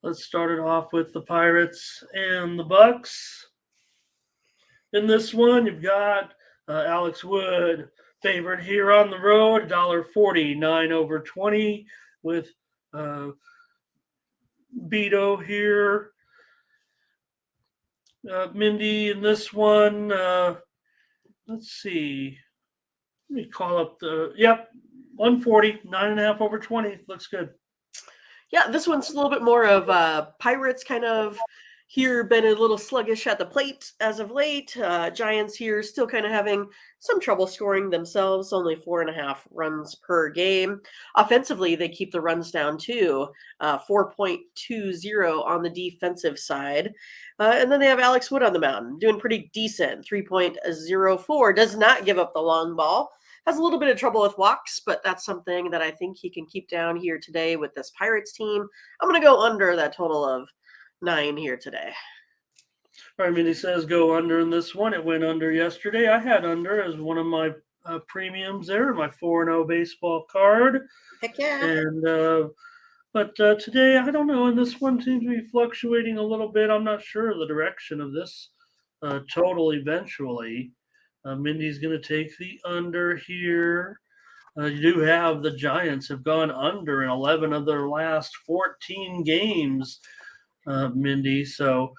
Let's start it off with the Pirates and the Bucks. In this one, you've got Alex Wood, favorite here on the road, $1.40, 9/20 with uh, Beto here. Mindy in this one, let's see. Let me call up 140, 9.5/20. Looks good. Yeah, this one's a little bit more of Pirates kind of here, been a little sluggish at the plate as of late. Giants here still kind of having some trouble scoring themselves, only 4.5 runs per game. Offensively, they keep the runs down too, 4.20 on the defensive side. And then they have Alex Wood on the mound, doing pretty decent, 3.04. Does not give up the long ball. Has a little bit of trouble with walks, but that's something that I think he can keep down here today with this Pirates team. I'm going to go under that total of 9 here today. All right, Mindy says go under in this one. It went under yesterday. I had under as one of my premiums there, my 4-0 baseball card. Heck yeah. And but today, I don't know, and this one seems to be fluctuating a little bit. I'm not sure of the direction of this total eventually. Mindy's going to take the under here. You do have the Giants have gone under in 11 of their last 14 games, Mindy. So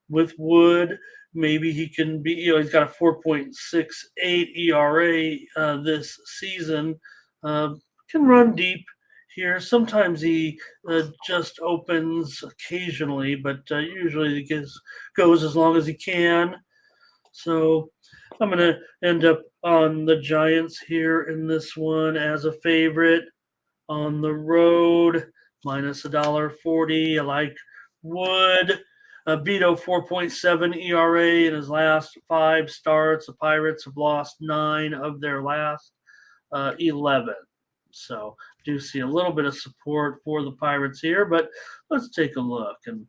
with Wood, maybe he can be, he's got a 4.68 ERA this season. Can run deep here. Sometimes he just opens occasionally, but usually he goes as long as he can. So I'm going to end up on the Giants here in this one as a favorite on the road, minus $1.40. I like Wood. Beto 4.7 ERA in his last 5 starts. The Pirates have lost 9 of their last 11. So do see a little bit of support for the Pirates here, but let's take a look and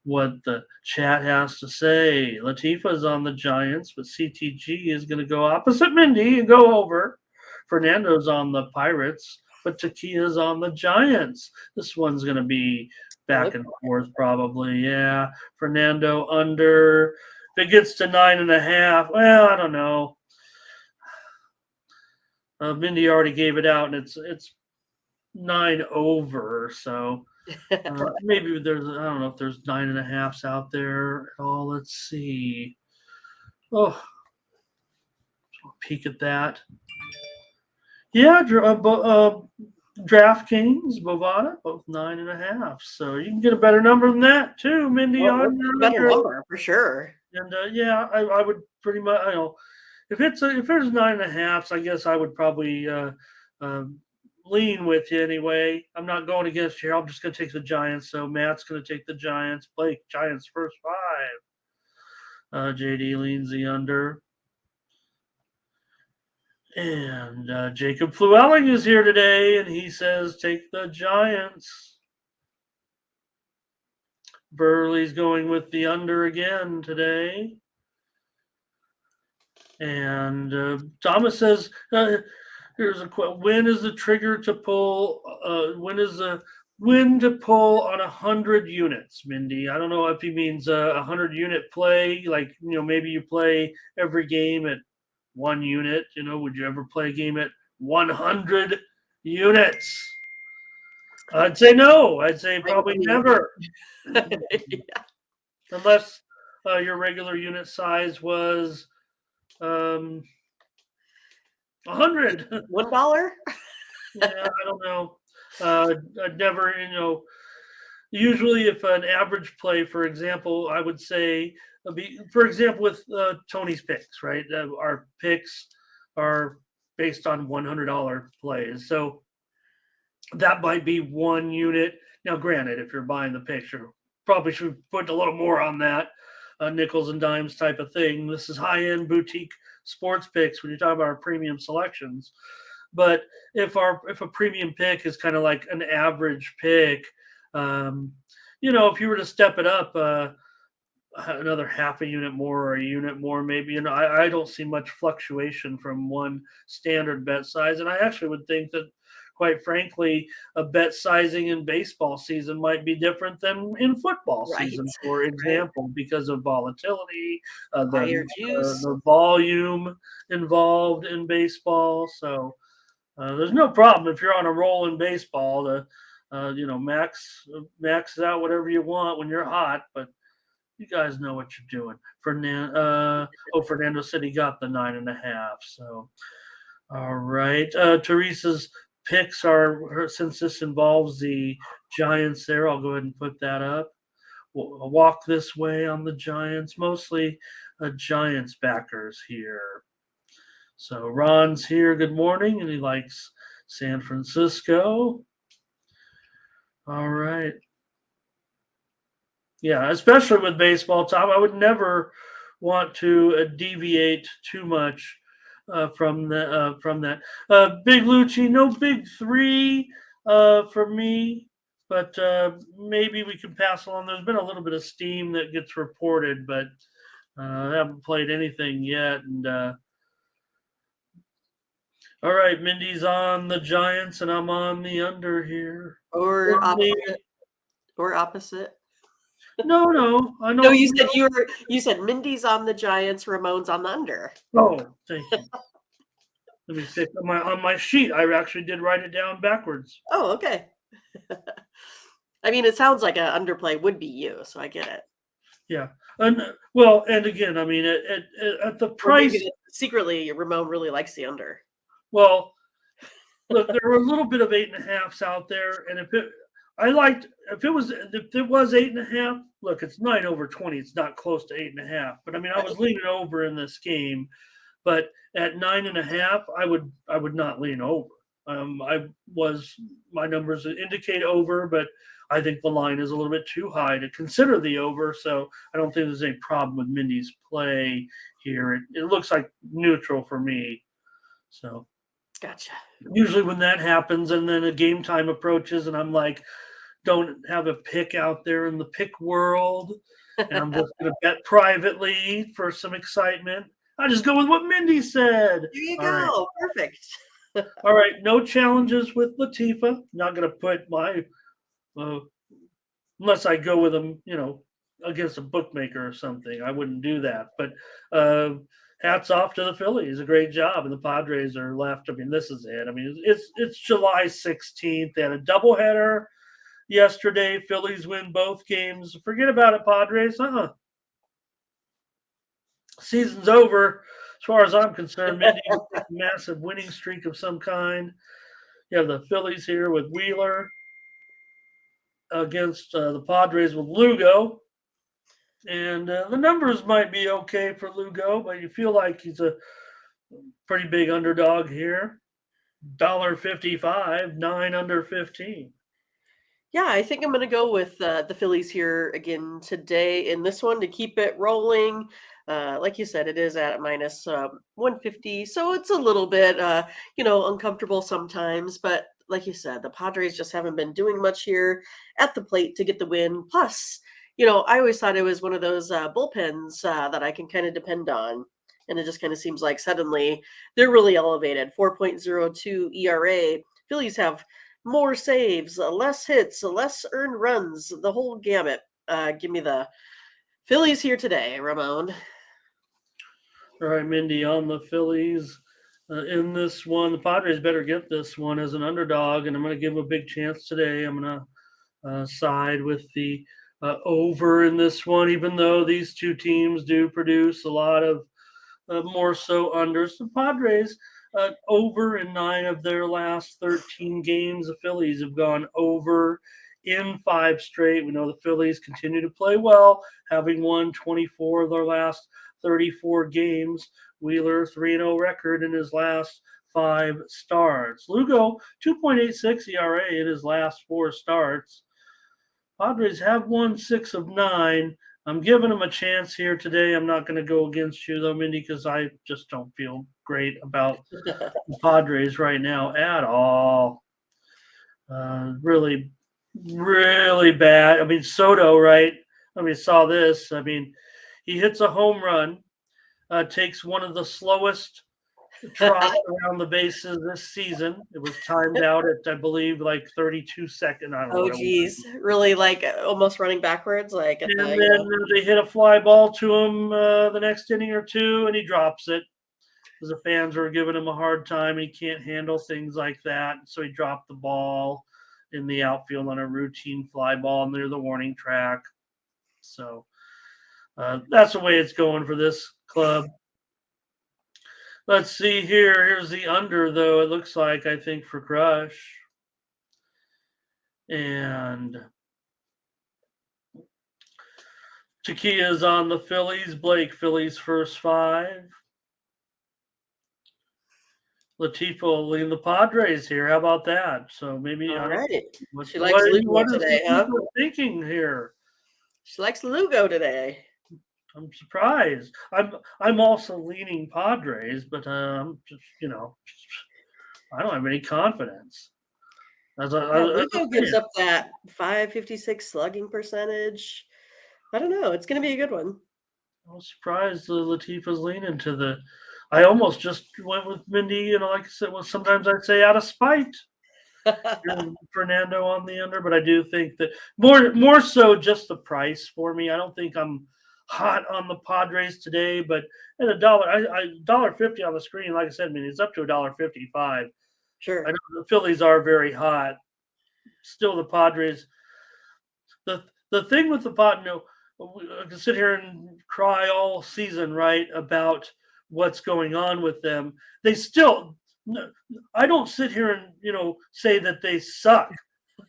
what the chat has to say. Latifa's on the Giants, but CTG is going to go opposite Mindy and go over. Fernando's on the Pirates, but Taquilla's on the Giants. This one's going to be back and forth probably. Yeah, Fernando under. If it gets to 9.5, well, I don't know. Mindy already gave it out, and it's 9 over. So maybe there's, I don't know if there's 9.5s out there at all. Let's see. Oh, peek at that. Yeah, DraftKings, Bovada, both 9.5. So you can get a better number than that too, Mindy. On better number for sure. And yeah, I would pretty much, if there's 9.5s, I guess I would probably lean with you anyway. I'm not going against you. I'm just going to take the Giants. So Matt's going to take the Giants. Blake, Giants first 5. JD leans the under. And Jacob Flewelling is here today, and he says take the Giants. Burley's going with the under again today. And Thomas says, here's a question. When is the trigger to pull? When to pull on 100 units, Mindy? I don't know if he means 100-unit play, like, maybe you play every game at 1 unit. Would you ever play a game at 100 units? I'd say no. I'd say probably never. Yeah. Unless your regular unit size was 100. $1? Yeah, I don't know. I'd never, usually if an average play, for example, I would say, for example, with Tony's picks, right? Our picks are based on $100 plays. So that might be 1 unit. Now, granted, if you're buying the picture, probably should put a little more on that, nickels and dimes type of thing. This is high-end boutique sports picks when you talk about our premium selections. But if a premium pick is kind of like an average pick, if you were to step it up another half a unit more or a unit more, maybe, I don't see much fluctuation from one standard bet size. And I actually would think that quite frankly, a bet sizing in baseball season might be different than in football Right. season, for Right. example, because of volatility, Higher juice. the volume involved in baseball. So there's no problem if you're on a roll in baseball to, max out whatever you want when you're hot, but you guys know what you're doing. Fernando said he got the 9.5. So, all right. Teresa's picks since this involves the Giants there, I'll go ahead and put that up. We'll walk this way on the Giants, mostly Giants backers here. So, Ron's here. Good morning. And he likes San Francisco. All right. Yeah, especially with baseball, Tom, I would never want to deviate too much from that. Big Lucci, no big three for me, but maybe we can pass along. There's been a little bit of steam that gets reported, but I haven't played anything yet. And all right, Mindy's on the Giants, and I'm on the under here. Or opposite. Or opposite. No, I know. No, you said Mindy's on the Giants, Ramon's on the under. Oh, thank you. Let me fix on my sheet. I actually did write it down backwards. Oh, okay. I mean, it sounds like an underplay would be you, so I get it. Yeah, and again, I mean, at the Or price. maybe secretly, Ramon really likes the under. Well, look, there were a little bit of 8.5s out there, and if it was 8.5, look, it's 9/20. It's not close to 8.5, but I mean, I was leaning over in this game, but at 9.5, I would not lean over. My numbers indicate over, but I think the line is a little bit too high to consider the over. So I don't think there's any problem with Mindy's play here. It looks like neutral for me. So gotcha. Usually when that happens and then a game time approaches and I'm like, don't have a pick out there in the pick world, and I'm just going to bet privately for some excitement, I just go with what Mindy said. There you All go. right. Perfect. All right. No challenges with Latifa. Not going to put my, unless I go with them, against a bookmaker or something. I wouldn't do that. But hats off to the Phillies. A great job. And the Padres are left. I mean, this is it. I mean, it's July 16th. They had a doubleheader yesterday. Phillies win both games. Forget about it, Padres. Season's over. As far as I'm concerned, Mindy, a massive winning streak of some kind. You have the Phillies here with Wheeler against the Padres with Lugo. And the numbers might be okay for Lugo, but you feel like he's a pretty big underdog here. $1.55, 9 under 15. Yeah, I think I'm going to go with the Phillies here again today in this one to keep it rolling. Like you said, it is at minus 150, so it's a little bit, uncomfortable sometimes. But like you said, the Padres just haven't been doing much here at the plate to get the win. Plus, I always thought it was one of those bullpens that I can kind of depend on. And it just kind of seems like suddenly they're really elevated. 4.02 ERA. Phillies have more saves, less hits, less earned runs, the whole gamut. Give me the Phillies here today, Ramon. All right, Mindy, on the Phillies in this one. The Padres better get this one as an underdog, and I'm going to give them a big chance today. I'm going to side with the over in this one, even though these two teams do produce a lot of more so unders. The Padres over in 9 of their last 13 games. The Phillies have gone over in 5 straight. We know the Phillies continue to play well, having won 24 of their last 34 games. Wheeler 3-0 record in his last 5 starts. Lugo 2.86 ERA in his last 4 starts. Padres have won 6 of 9. I'm giving them a chance here today. I'm not going to go against you, though, Mindy, because I just don't feel great about the Padres right now at all. Really, really bad. I mean, Soto, right? I mean, saw this. I mean, he hits a home run, takes one of the slowest trot around the bases this season. It was timed out at, I believe, like 32 seconds. I don't know Oh, what it was. geez. Really, like, almost running backwards, like, at And the, then they hit a fly ball to him the next inning or two, and he drops it. Because the fans were giving him a hard time, and he can't handle things like that. So he dropped the ball in the outfield on a routine fly ball near the warning track. So that's the way it's going for this club. Let's see here. Here's the under, though, it looks like, I think, for Crush. And Chiquia's on the Phillies. Blake, Phillies first 5. Latifah will lead the Padres here. How about that? So maybe all I don't. right. What, She likes what, Lugo what is today, huh? Latifah thinking here? She likes Lugo today. I'm surprised. I'm also leaning Padres, but I'm just I don't have any confidence. As Yeah, a Lugo gives fan. up that 556 slugging percentage. I don't know. It's going to be a good one. I was surprised Latifah's leaning to the. I almost just went with Mindy. Like I said, well, sometimes I say out of spite. Fernando on the under, but I do think that more so just the price for me. I don't think I'm hot on the Padres today, but at $1.50 on the screen, like I said, I mean it's up to $1.55. Sure. I know the Phillies are very hot. Still, the Padres. The thing with the Padres, I can sit here and cry all season, right, about what's going on with them. They still. I don't sit here and say that they suck.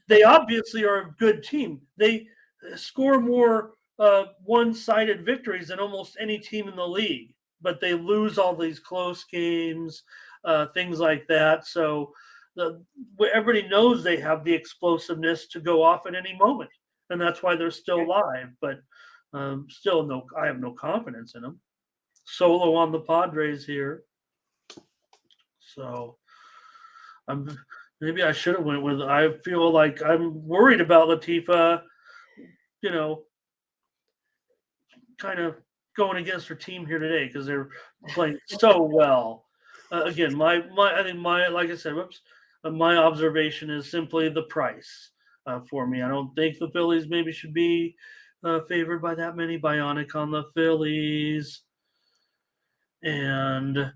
They obviously are a good team. They score more one-sided victories than almost any team in the league, but they lose all these close games, things like that. So everybody knows they have the explosiveness to go off at any moment, and that's why they're still live. But still, I have no confidence in them. Solo on the Padres here, so maybe I should have went with. I feel like I'm worried about Latifah. Kind of going against her team here today because they're playing so well. Again, I think like I said, my observation is simply the price for me. I don't think the Phillies maybe should be favored by that many. Bionic on the Phillies and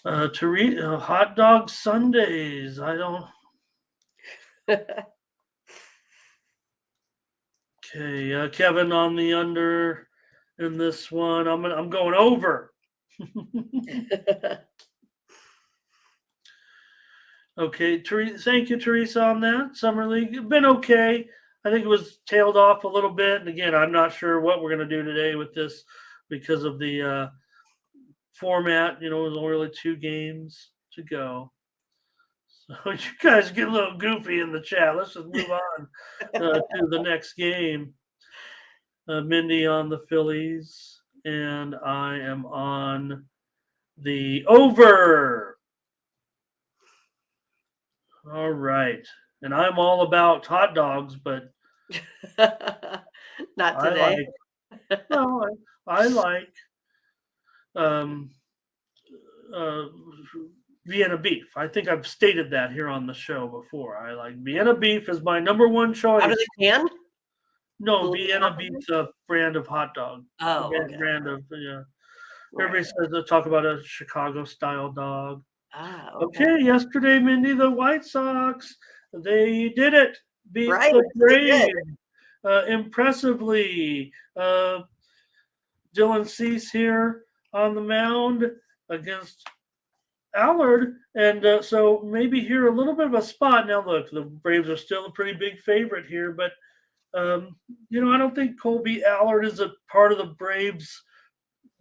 hot dog Sundays. I don't. Okay, Kevin on the under in this one. I'm going over. Okay, thank you, Teresa, on that. Summer League been okay. I think it was tailed off a little bit. And again, I'm not sure what we're going to do today with this because of the format. There's only really 2 games to go. So you guys get a little goofy in the chat. Let's just move on to the next game. Mindy on the Phillies, and I am on the over. All right. And I'm all about hot dogs, but not I today. I like Vienna beef. I think I've stated that here on the show before. I like Vienna beef is my number one choice. Out of the can? No, Vienna beef's a brand of hot dog. Oh, okay. Brand of Everybody Right. says they talk about a Chicago style dog. Ah, Okay, yesterday, Mindy, the White Sox, they did it. Beat Right, the they did. Braves impressively. Dylan Cease here on the mound against Allard, and so maybe here a little bit of a spot. Now, look, the Braves are still a pretty big favorite here, but I don't think Colby Allard is a part of the Braves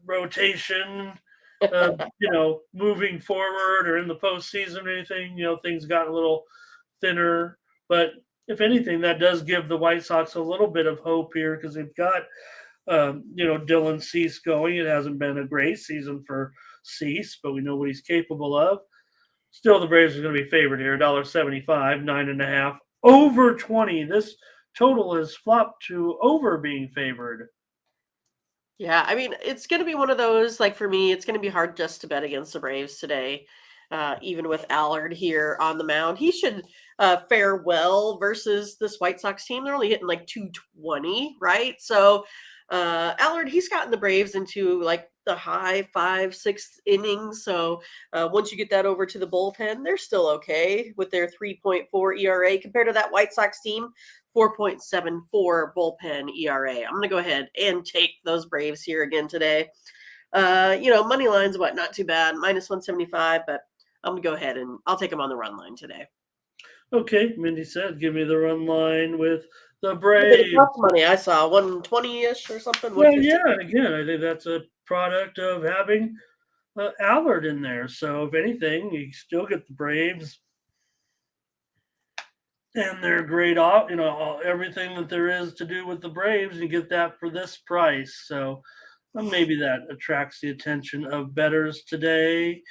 rotation. Moving forward or in the postseason or anything, things got a little thinner. But if anything, that does give the White Sox a little bit of hope here because they've got, Dylan Cease going. It hasn't been a great season for Cease, but we know what he's capable of. Still, the Braves are going to be favored here, $1.75, 9.5, over 20. This total is flopped to over being favored. Yeah, I mean, it's going to be one of those, like for me, it's going to be hard just to bet against the Braves today. Even with Allard here on the mound, he should fare well versus this White Sox team. They're only hitting like 220, right? So Allard, he's gotten the Braves into like the high five, sixth innings. So once you get that over to the bullpen, they're still okay with their 3.4 ERA compared to that White Sox team. 4.74 bullpen ERA. I'm going to go ahead and take those Braves here again today. Money line's not too bad, minus 175, but I'm going to go ahead and I'll take them on the run line today. Okay, Mindy said, give me the run line with the It's Braves. money I saw, 120-ish or something. Well, yeah, again, I think that's a product of having Allard in there. So if anything, you still get the Braves and they're great off, everything that there is to do with the Braves, you get that for this price. So maybe that attracts the attention of bettors today.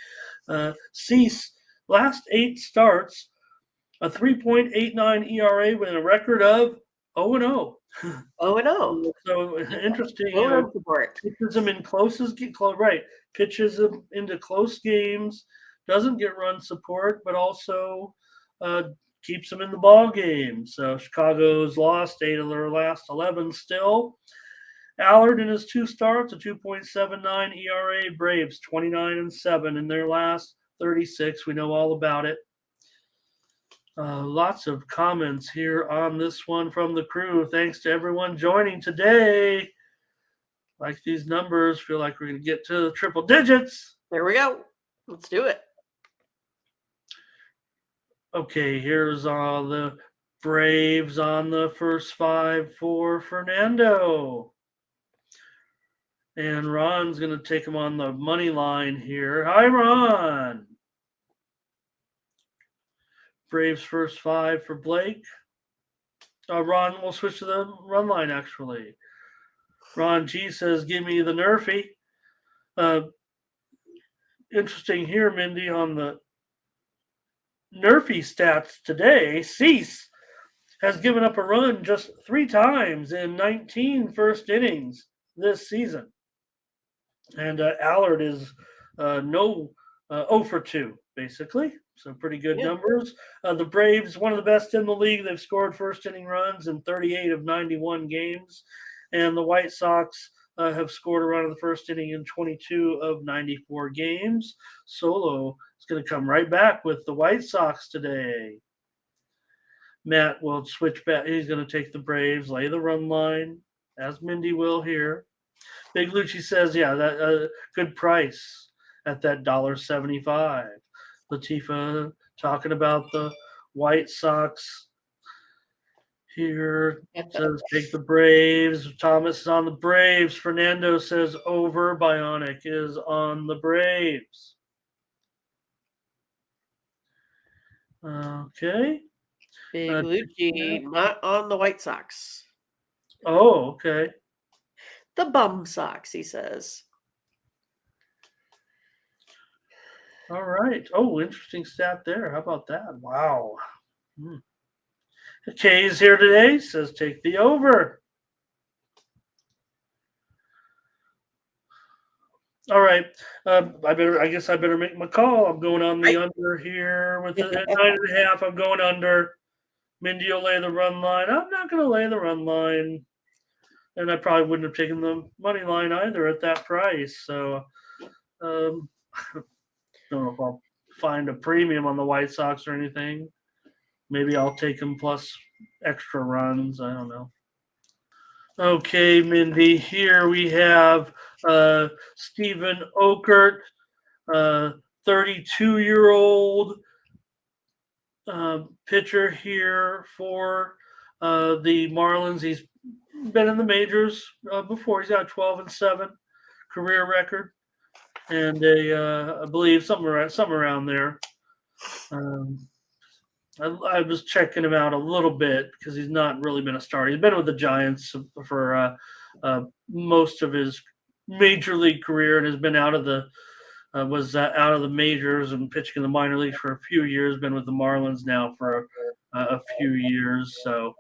Cease, last 8 starts, a 3.89 ERA with a record of 0-0. 0-0. So interesting. Support. Pitches them in pitches them into close games, doesn't get run support, but also keeps them in the ball game. So Chicago's lost 8 of their last 11 still. Allard in his 2 starts, a 2.79 ERA. Braves 29-7 in their last 36. We know all about it. Lots of comments here on this one from the crew. Thanks to everyone joining today. Like these numbers, feel like we're going to get to the triple digits. There we go. Let's do it. Okay, here's all the Braves on the first 5 for Fernando. And Ron's going to take him on the money line here. Hi, Ron. Braves first 5 for Blake. Ron, we'll switch to the run line, actually. Ron G says, give me the Nerfy. Interesting here, Mindy, on the Nerfy stats today. Cease has given up a run just 3 times in 19 first innings this season. And Allard is 0 for 2, basically. So pretty good numbers. The Braves, one of the best in the league. They've scored first inning runs in 38 of 91 games. And the White Sox have scored a run in the first inning in 22 of 94 games. Solo is going to come right back with the White Sox today. Matt will switch back. He's going to take the Braves, lay the run line, as Mindy will here. Big Lucci says, yeah, that good price at that $1.75. Latifa talking about the White Sox here. Says take the Braves. Thomas is on the Braves. Fernando says over. Bionic is on the Braves. Okay. Big Lucci, not on the White Sox. Oh, okay. The bum Sox, he says. All right. Oh, interesting stat there. How about that? Wow. Kay's here today. Says take the over. All right. I guess I better make my call. I'm going on the under here with the 9.5. I'm going under. Mindy will lay the run line. I'm not going to lay the run line. And I probably wouldn't have taken the money line either at that price. So I don't know if I'll find a premium on the White Sox or anything. Maybe I'll take them plus extra runs. I don't know. Okay, Mindy. Here we have Stephen Okert, 32-year-old pitcher here for the Marlins. He's been in the majors before. He's got a 12-7 career record, and I believe something around there. I was checking him out a little bit because he's not really been a starter. He's been with the Giants for most of his major league career and has been out of the majors and pitching in the minor leagues for a few years. Been with the Marlins now for a few years. So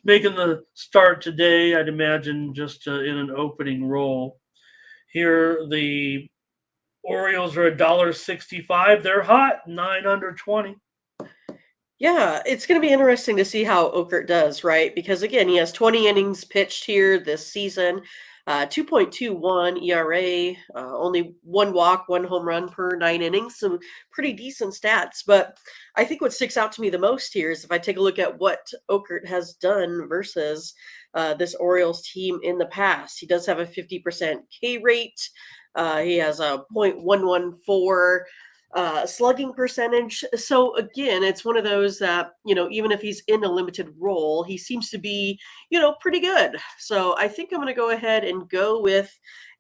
making the start today. I'd imagine just in an opening role. Here, the Orioles are $1.65. They're hot, 9 under 20. Yeah, it's going to be interesting to see how Okert does, right? Because again, he has 20 innings pitched here this season, 2.21 ERA, only one walk, one home run per 9 innings, some pretty decent stats. But I think what sticks out to me the most here is if I take a look at what Okert has done versus this Orioles team in the past. He does have a 50% K rate. He has a .114 slugging percentage. So again, it's one of those that, even if he's in a limited role, he seems to be, pretty good. So I think I'm going to go ahead and go with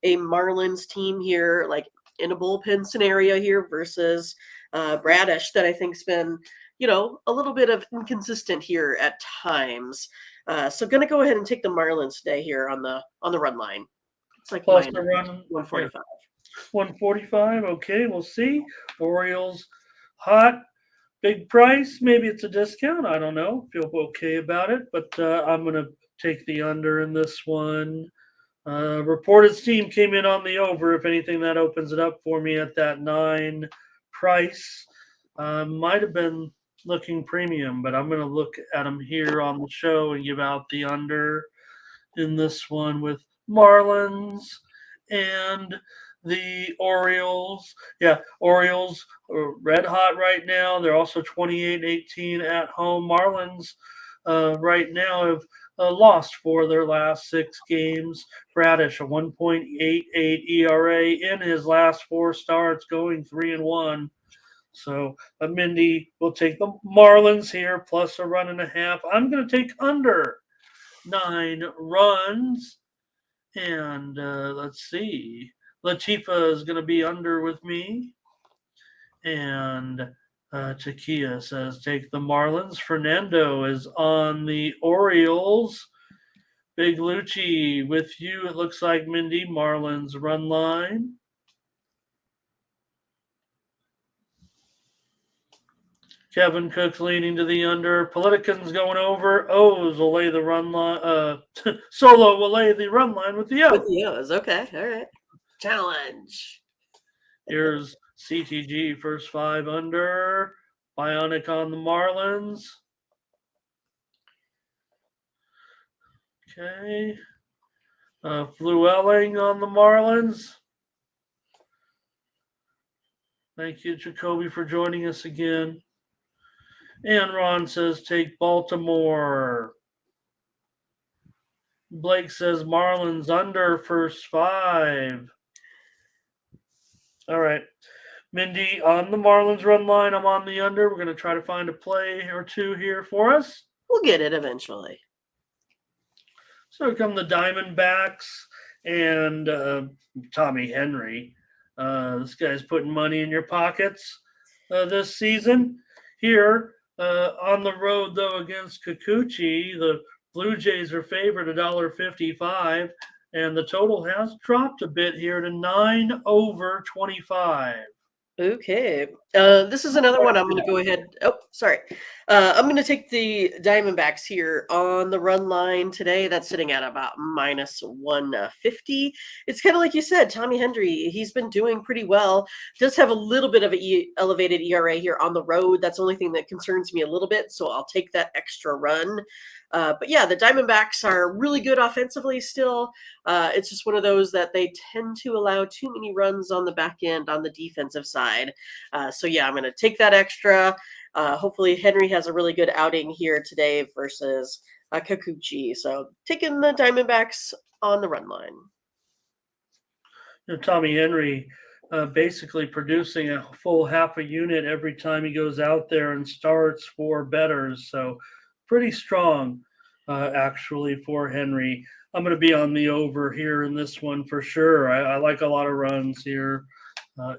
a Marlins team here, like in a bullpen scenario here versus Bradish that I think's been, a little bit of inconsistent here at times. So going to go ahead and take the Marlins today here on the run line. It's like Plus minus the run, 145. 145. Okay, we'll see. Orioles hot, big price. Maybe it's a discount. I don't know. Feel okay about it, but I'm going to take the under in this one. Reported steam came in on the over. If anything, that opens it up for me at that 9 price. Might have been looking premium, but I'm going to look at them here on the show and give out the under in this one with Marlins and the Orioles. Yeah, Orioles are red hot right now. They're also 28-18 at home. Marlins right now have lost 4 of their last 6 games. Bradish, a 1.88 ERA in his last 4 starts, going 3-1. So Mindy will take the Marlins here, plus a run and a half. I'm going to take under 9 runs. And let's see. Latifa is going to be under with me. And Takia says take the Marlins. Fernando is on the Orioles. Big Lucci with you. It looks like Mindy. Marlins run line. Kevin Cook's leaning to the under. Politican's going over. O's will lay the run line. Solo will lay the run line with the O. With the O's. Okay. All right. Challenge. Here's CTG, first 5 under. Bionic on the Marlins. Okay. Fluelling on the Marlins. Thank you, Jacoby, for joining us again. And Ron says take Baltimore. Blake says Marlins under first 5. All right. Mindy on the Marlins run line. I'm on the under. We're going to try to find a play or two here for us. We'll get it eventually. So come the Diamondbacks and Tommy Henry. This guy's putting money in your pockets this season. Here on the road, though, against Kikuchi, the Blue Jays are favored $1.55, and the total has dropped a bit here to 9 over 25. Okay. This is another one I'm going to go ahead. Oh, sorry. I'm going to take the Diamondbacks here on the run line today. That's sitting at about minus 150. It's kind of like you said, Tommy Henry, he's been doing pretty well. Does have a little bit of an elevated ERA here on the road. That's the only thing that concerns me a little bit. So I'll take that extra run. But yeah, the Diamondbacks are really good offensively still. It's just one of those that they tend to allow too many runs on the back end on the defensive side. So yeah, I'm going to take that extra. Hopefully Henry has a really good outing here today versus Kikuchi. So taking the Diamondbacks on the run line. Tommy Henry basically producing a full half a unit every time he goes out there and starts for bettors. So pretty strong, actually, for Henry. I'm going to be on the over here in this one for sure. I like a lot of runs here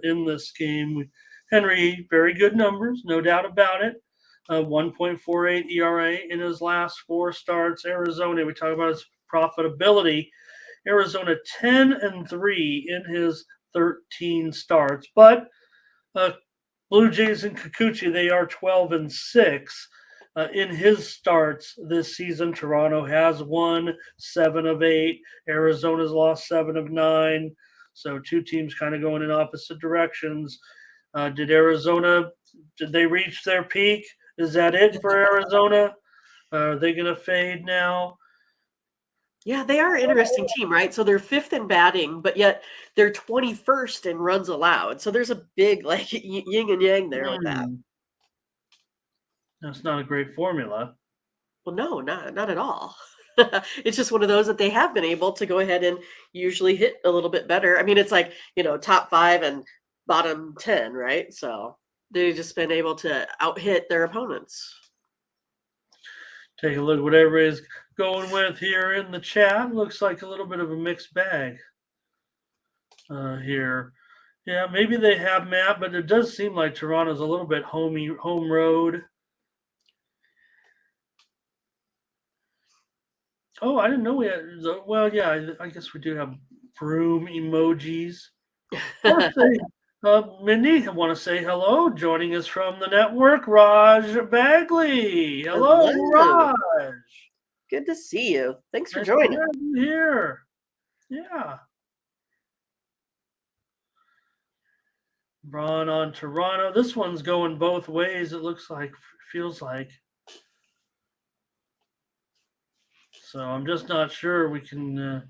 in this game. Henry, very good numbers, no doubt about it. 1.48 ERA in his last 4 starts. Arizona, we talk about his profitability. Arizona 10-3 in his 13 starts. But Blue Jays and Kikuchi, they are 12-6. in his starts this season, Toronto has won 7 of 8. Arizona's lost 7 of 9. So two teams kind of going in opposite directions. Did they reach their peak? Is that it for Arizona? Are they going to fade now? Yeah, they are an interesting team, right? So they're 5th in batting, but yet they're 21st in runs allowed. So there's a big like yin and yang there with that. That's not a great formula. Well, no, not at all. It's just one of those that they have been able to go ahead and usually hit a little bit better. I mean, it's like, top 5 and bottom 10, right? So they've just been able to out-hit their opponents. Take a look at what everybody's going with here in the chat. Looks like a little bit of a mixed bag here. Yeah, maybe they have Matt, but it does seem like Toronto's a little bit home road. Oh, I didn't know we had. Well, yeah, I guess we do have broom emojis. Mindy, I want to say hello. Joining us from the network, Raj Bagley. Hello, Raj. Good to see you. Thanks for Nice joining. to have you here. Yeah. Ron on Toronto. This one's going both ways. It feels like. So I'm just not sure we can.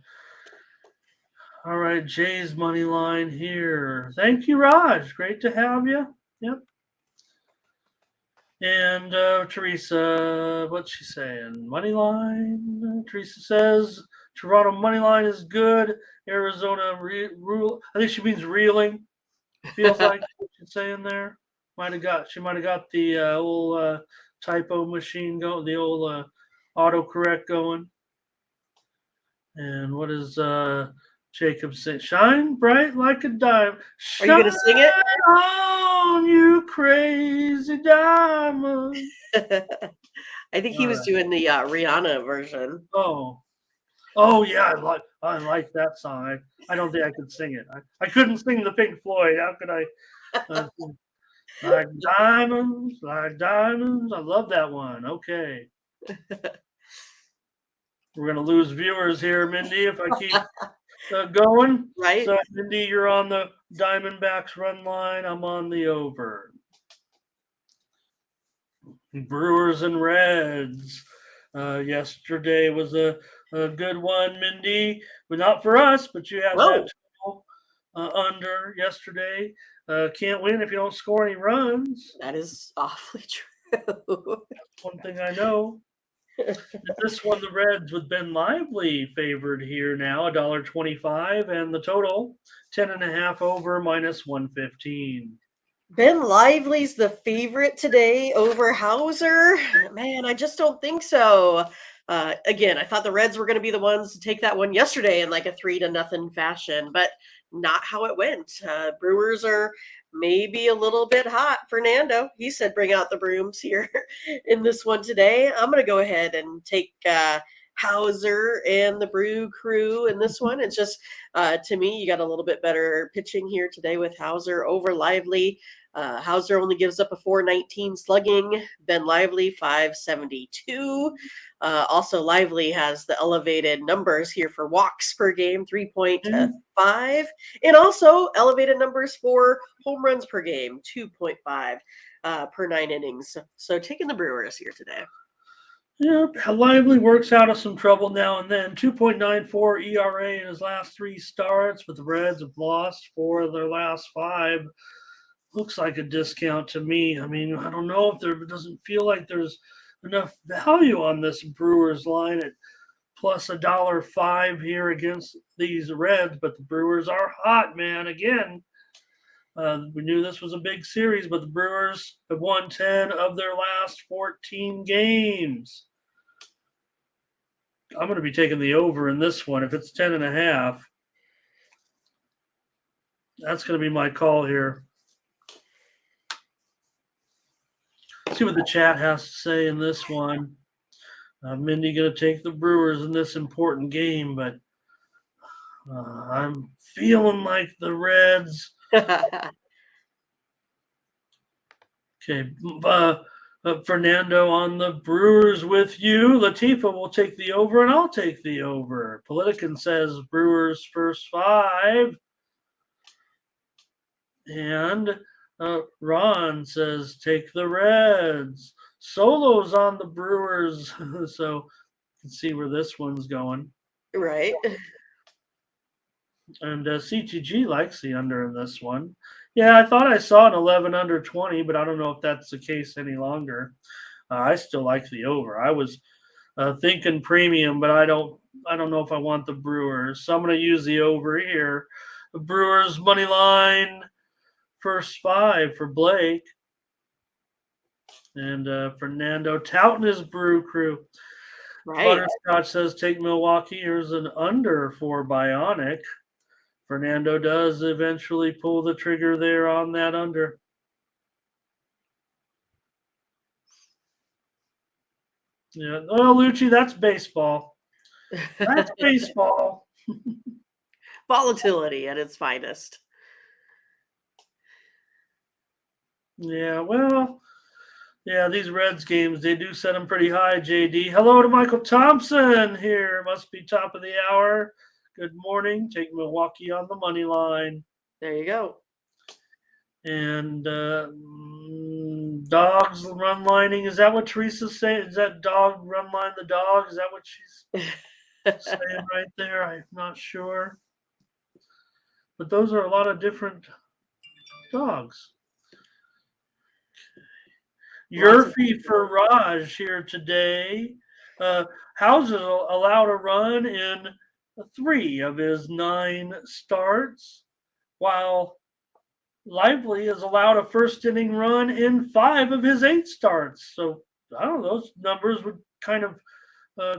All right, Jay's money line here. Thank you, Raj. Great to have you. Yep. And Teresa, what's she saying? Money line. Teresa says Toronto money line is good. Arizona rule. I think she means reeling. Feels like what she's saying there. She might have got the old typo machine going, the old autocorrect going. And what is Jacob say? Shine bright like a diamond. Are you gonna sing it? On, you crazy diamond. I think he was doing the Rihanna version. Oh yeah, I like that song. I don't think I could sing it. I couldn't sing the Pink Floyd. How could I? Like diamonds, like diamonds. I love that one. Okay. We're going to lose viewers here, Mindy, if I keep going. Right. So, Mindy, you're on the Diamondbacks run line. I'm on the over. Brewers and Reds. Yesterday was a good one, Mindy. But not for us, but you had that under yesterday. Can't win if you don't score any runs. That is awfully true. That's one thing I know. This one, the Reds with Ben Lively favored here now, $1.25, and the total 10.5 over -115. Ben Lively's the favorite today over Hauser. Man, I just don't think so. Again, I thought the Reds were going to be the ones to take that one yesterday in like a 3-0 fashion, but not how it went. Brewers are maybe a little bit hot. Fernando, he said bring out the brooms here in this one today. I'm going to go ahead and take Hauser and the Brew Crew in this one. It's just, to me, you got a little bit better pitching here today with Hauser over Lively. Hauser only gives up a 419 slugging. Ben Lively, 572. Also, Lively has the elevated numbers here for walks per game, 3.5. And also elevated numbers for home runs per game, 2.5 per 9 innings. So taking the Brewers here today. Yeah, Lively works out of some trouble now and then. 2.94 ERA in his last 3 starts, but the Reds have lost 4 of their last 5. Looks like a discount to me. I mean, I don't know if it doesn't feel like there's enough value on this Brewers line at plus $1.05 here against these Reds, but the Brewers are hot, man. Again, we knew this was a big series, but the Brewers have won 10 of their last 14 games. I'm going to be taking the over in this one. If it's 10.5, that's going to be my call here. See what the chat has to say in this one. Mindy going to take the Brewers in this important game, but I'm feeling like the Reds. Okay, Fernando on the Brewers with you. Latifa will take the over, and I'll take the over. Politican says Brewers first 5. And Ron says take the Reds. Solo's on the Brewers. So you can see where this one's going. Right. And CTG likes the under in this one. Yeah, I thought I saw an 11 under 20, but I don't know if that's the case any longer. I still like the over. I was thinking premium, but I don't know if I want the Brewers. So I'm going to use the over here. The Brewers money line first 5 for Blake. And Fernando touting his Brew Crew. Right. Butterscotch says take Milwaukee. Here's an under for Bionic. Fernando does eventually pull the trigger there on that under. Yeah. Oh, Lucci, that's baseball. That's baseball. Volatility at its finest. Yeah, well, yeah, these Reds games, they do set them pretty high, JD. Hello to Michael Thompson here. Must be top of the hour. Good morning. Take Milwaukee on the money line. There you go. And dogs run lining. Is that what Teresa's saying? Is that dog run line the dog? Is that what she's saying right there? I'm not sure. But those are a lot of different dogs. Yurfie for Raj here today. Houses allowed a run in 3 of his 9 starts, while Lively is allowed a first inning run in 5 of his 8 starts. So I don't know, those numbers would kind of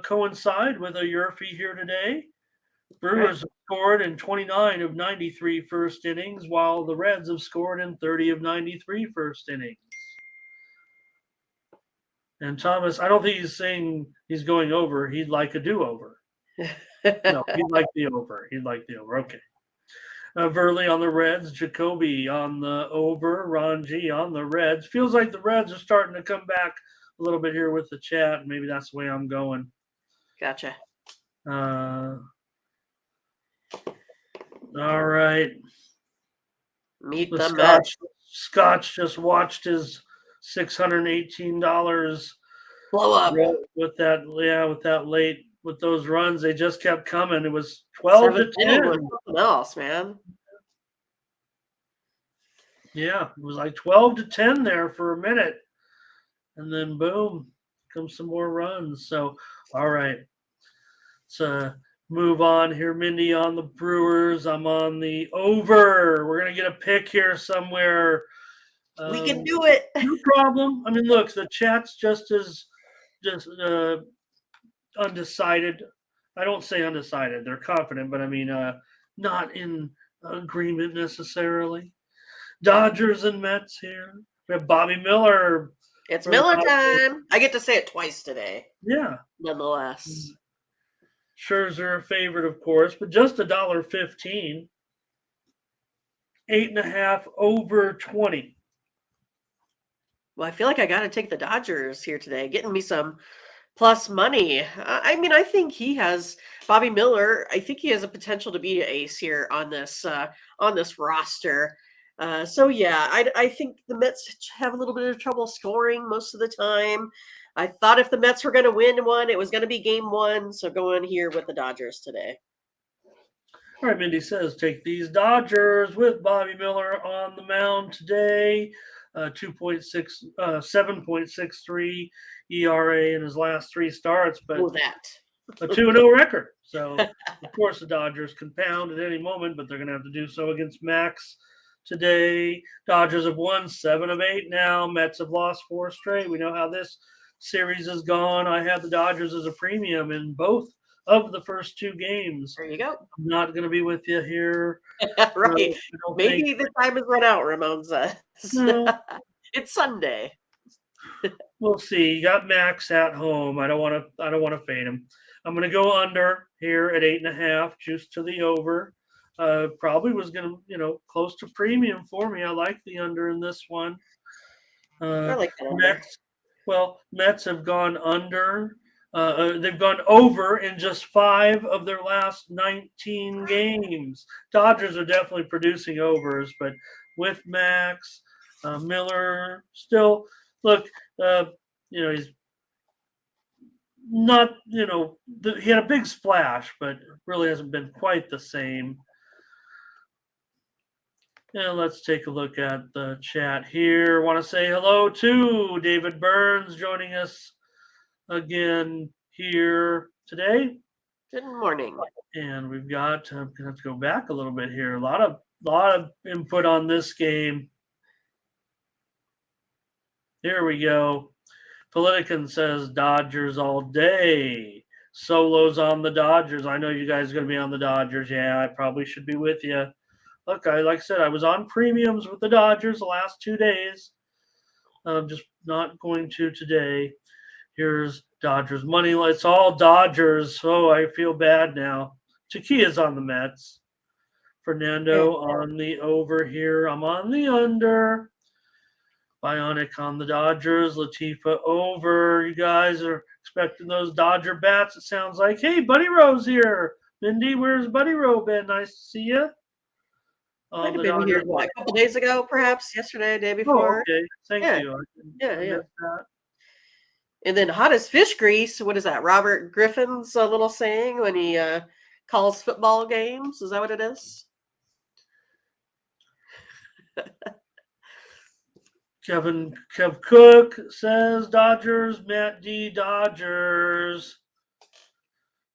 coincide with a Yurfie here today. Brewers have scored in 29 of 93 first innings, while the Reds have scored in 30 of 93 first innings. And Thomas, I don't think he's saying he's going over. He'd like a do-over. No, he'd like the over. He'd like the over. Okay. Verley on the Reds. Jacoby on the over. Ron G on the Reds. Feels like the Reds are starting to come back a little bit here with the chat. Maybe that's the way I'm going. Gotcha. All right. Meet the Mets. Scotch just watched his $618 blow up with those runs. They just kept coming. It was 12 to 10. Something else, man. Yeah, it was like 12 to 10 there for a minute. And then boom, comes some more runs. So, all right. So move on here. Mindy on the Brewers. I'm on the over. We're going to get a pick here somewhere. We can do it. No problem. I mean, look, the chat's just undecided. I don't say undecided. They're confident, but I mean, not in agreement necessarily. Dodgers and Mets here. We have Bobby Miller. It's Miller time. I get to say it twice today. Yeah. Nonetheless. Scherzer a favorite, of course, but just $1.15. 8.5 over 20. Well, I feel like I got to take the Dodgers here today, getting me some plus money. I mean, I think Bobby Miller. I think he has a potential to be an ace here on this roster. So yeah, I think the Mets have a little bit of trouble scoring most of the time. I thought if the Mets were going to win one, it was going to be game 1. So going here with the Dodgers today. All right, Mindy says take these Dodgers with Bobby Miller on the mound today. 7.63 ERA in his last 3 starts, but a 2-0 record. So, of course, the Dodgers can pound at any moment, but they're going to have to do so against Max today. Dodgers have won 7 of 8 now. Mets have lost 4 straight. We know how this series has gone. I have the Dodgers as a premium in both of the first 2 games. There you go. I'm not going to be with you here. Right. Maybe the time has run out, Ramon says. No. It's Sunday. We'll see. You got Max at home. I don't want to fade him. I'm going to go under here at 8.5, juice to the over. Probably was going to, close to premium for me. I like the under in this one. I like that under. Well, Mets have gone under. They've gone over in just 5 of their last 19 games. Dodgers are definitely producing overs, but with Max, Miller, still look. Uh, he's not. He had a big splash, but really hasn't been quite the same. And let's take a look at the chat here. Want to say hello to David Burns joining us again here today. Good morning. And we've got I'm gonna have to go back a little bit here. A lot of input on this game. Here we go. Politican says Dodgers all day. Solos on the Dodgers. I know you guys are gonna be on the Dodgers. Yeah, I probably should be with you. Look, like I said, I was on premiums with the Dodgers the last 2 days. I'm just not going to today. Here's Dodgers money. It's all Dodgers. Oh, I feel bad now. Chiquia's on the Mets. Fernando on the over here. I'm on the under. Bionic on the Dodgers. Latifa over. You guys are expecting those Dodger bats, it sounds like. Hey, Buddy Rowe's here. Mindy, where's Buddy Rowe been? Nice to see you. Might have been here a couple days ago, perhaps yesterday, day before. Oh, okay. Thank you. Yeah. And then hottest fish grease. What is that? Robert Griffin's little saying when he calls football games. Is that what it is? Kev Cook says Dodgers. Matt D. Dodgers.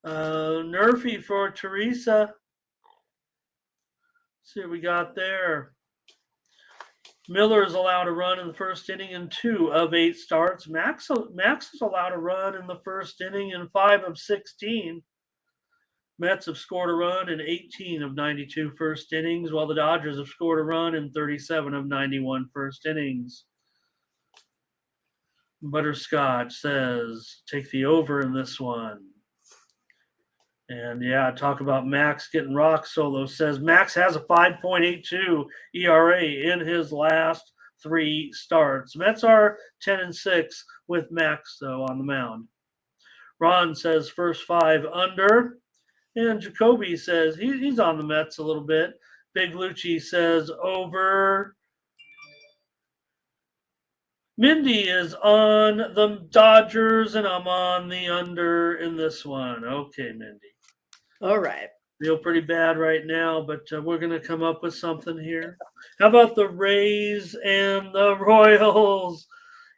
Nerfy for Teresa. Let's see what we got there. Miller is allowed a run in the first inning in 2 of 8 starts. Max is allowed a run in the first inning in 5 of 16. Mets have scored a run in 18 of 92 first innings, while the Dodgers have scored a run in 37 of 91 first innings. Butterscotch says, take the over in this one. And yeah, talk about Max getting rock solo. Says Max has a 5.82 ERA in his last 3 starts. Mets are 10-6 with Max, though, on the mound. Ron says first 5 under. And Jacoby says he's on the Mets a little bit. Big Lucci says over. Mindy is on the Dodgers, and I'm on the under in this one. Okay, Mindy. All right. Feel pretty bad right now, but we're going to come up with something here. How about the Rays and the Royals?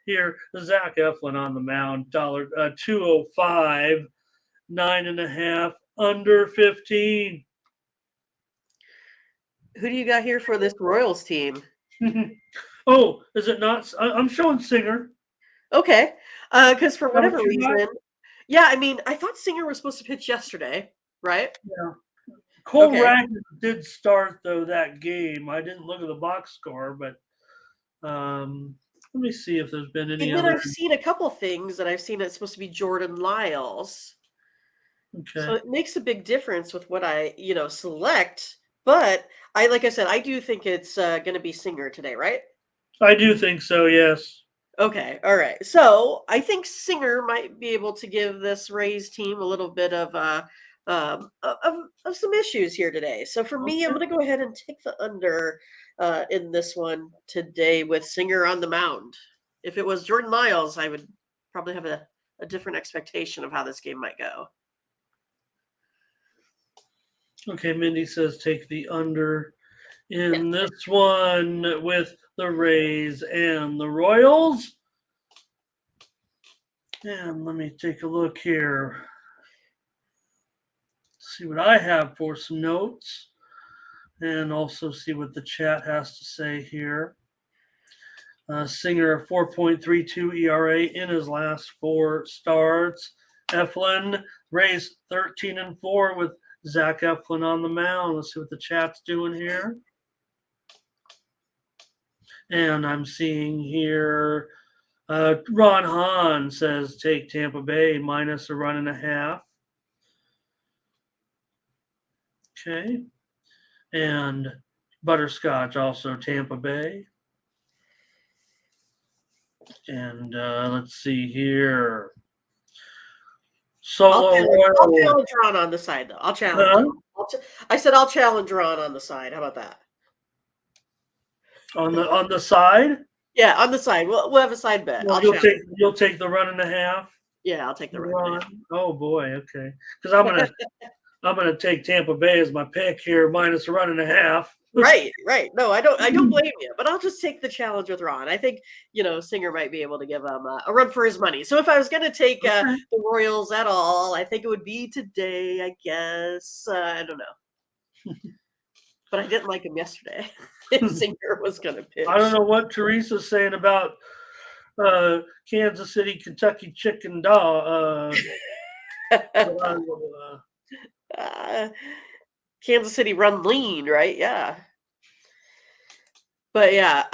Here, Zach Eflin on the mound, $205, 9.5, under 15. Who do you got here for this Royals team? Oh, is it not? I'm showing Singer. Okay, because for whatever reason, yeah, I mean, I thought Singer was supposed to pitch yesterday, right? Yeah. Cole Ragland did start, though, that game. I didn't look at the box score, but let me see if there's been any other. I've seen a couple things that I've seen it's supposed to be Jordan Lyles. Okay. So it makes a big difference with what I, select. But like I said, I do think it's going to be Singer today, right? I do think so, yes. Okay, all right. So I think Singer might be able to give this Rays team a little bit of some issues here today. So for me, I'm going to go ahead and take the under in this one today with Singer on the mound. If it was Jordan Lyles, I would probably have a different expectation of how this game might go. Okay, Mindy says take the under in this one with the Rays and the Royals. And let me take a look here. See what I have for some notes. And also see what the chat has to say here. Singer, 4.32 ERA in his last 4 starts. Eflin, Rays 13-4 with Zach Eflin on the mound. Let's see what the chat's doing here. And I'm seeing here Ron Hahn says take Tampa Bay minus a 1.5. Okay. And Butterscotch also Tampa Bay. And let's see here. I'll Solo Royal. challenge Ron on the side, though. I'll challenge him. I said I'll challenge Ron on the side. How about that? On the side. Yeah, on the side. We'll have a side bet. Well, you'll take the run and a half. Yeah, I'll take the run. Oh boy, okay. Because I'm gonna take Tampa Bay as my pick here, minus a run and a half. Right. No, I don't blame you, but I'll just take the challenge with Ron. I think Singer might be able to give him a run for his money. So if I was going to take the Royals at all, I think it would be today. I guess I don't know, but I didn't like him yesterday. If Singer was going to pitch, I don't know what Teresa's saying about Kansas City, Kentucky chicken dog. Kansas City run lean, right? Yeah. But yeah,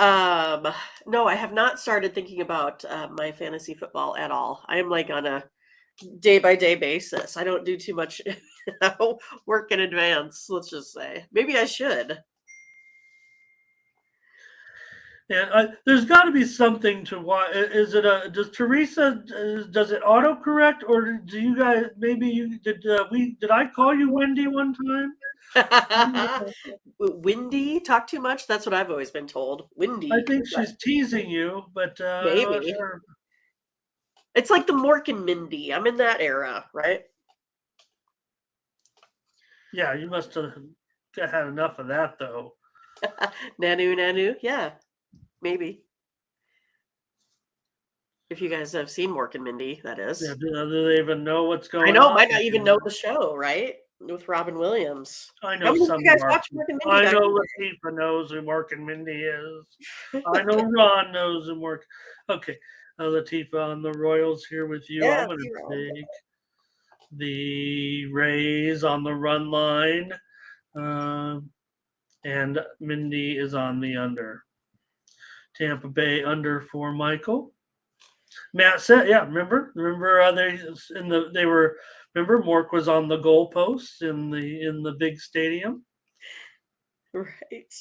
no, I have not started thinking about my fantasy football at all. I am like on a day-by-day basis. I don't do too much work in advance, let's just say. Maybe I should. And there's got to be something to why. Is it does Teresa, does it autocorrect, or do you guys, maybe you did I call you Wendy one time? Windy, talk too much? That's what I've always been told. Windy. I think she's teasing you, but maybe. sure. It's like the Mork and Mindy. I'm in that era, right? Yeah, you must have had enough of that, though. Nanu. Yeah, maybe. If you guys have seen Mork and Mindy, that is. Yeah, do they even know what's going on? I know, might not even know the show, right? With Robin Williams. I know some. I know Latifah knows who Mork and Mindy is. I know Ron knows who Mork. Okay, Latifah on the Royals here with you. Yeah, I'm going to take the Rays on the run line, and Mindy is on the under. Tampa Bay under for Michael. Matt said, yeah. Remember, they were. Remember, Mork was on the goalpost in the big stadium. Right.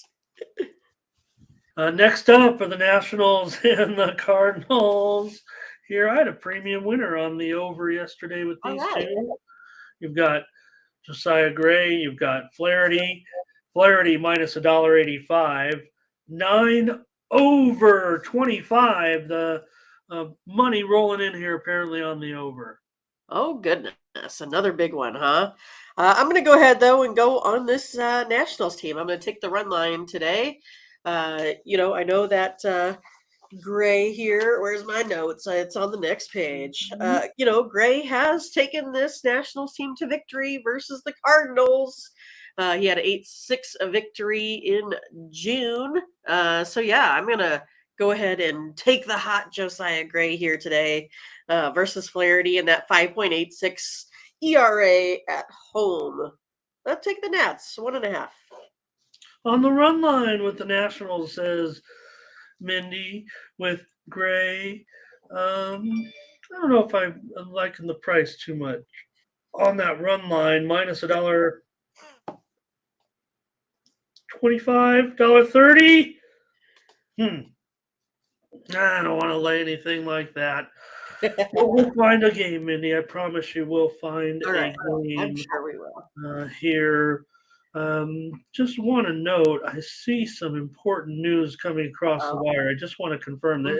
Next up are the Nationals and the Cardinals. Here, I had a premium winner on the over yesterday with these two. You've got Josiah Gray. You've got Flaherty. Flaherty minus $1.85. 9 over 25. The money rolling in here apparently on the over. Oh, goodness. Another big one, huh? I'm going to go ahead, though, and go on this Nationals team. I'm going to take the run line today. I know that Gray here, where's my notes? It's on the next page. Gray has taken this Nationals team to victory versus the Cardinals. He had an 8-6 victory in June. So, yeah, I'm going to go ahead and take the hot Josiah Gray here today versus Flaherty and that 5.86 ERA at home. I'll take the Nats, 1.5. On the run line with the Nationals says Mindy with Gray. I don't know if I'm liking the price too much. On that run line, minus $1.25, $1.30. I don't want to lay anything like that. We'll find a game, Mindy. I promise you we'll find a game. I'm sure we will. Here. Just want to note, I see some important news coming across the wire. I just want to confirm that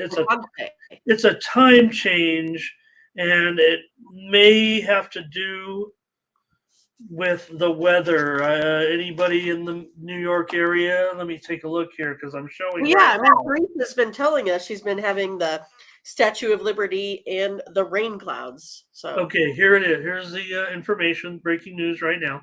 it's a time change, and it may have to do with the weather. Anybody in the New York area? Let me take a look here because I'm showing. Yeah, Teresa's been telling us she's been having the Statue of Liberty and the rain clouds. So okay, here it is. Here's the information. Breaking news right now.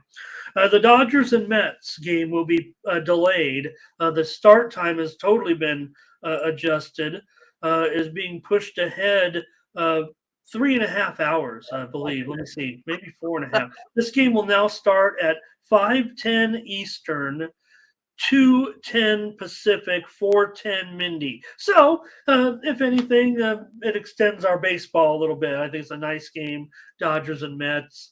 The Dodgers and Mets game will be delayed. The start time has totally been adjusted. Is being pushed ahead 3.5 hours, I believe. Let me see, maybe 4.5. This game will now start at 5:10 Eastern, 2:10 Pacific, 4:10 Mindy. So, if anything, it extends our baseball a little bit. I think it's a nice game, Dodgers and Mets.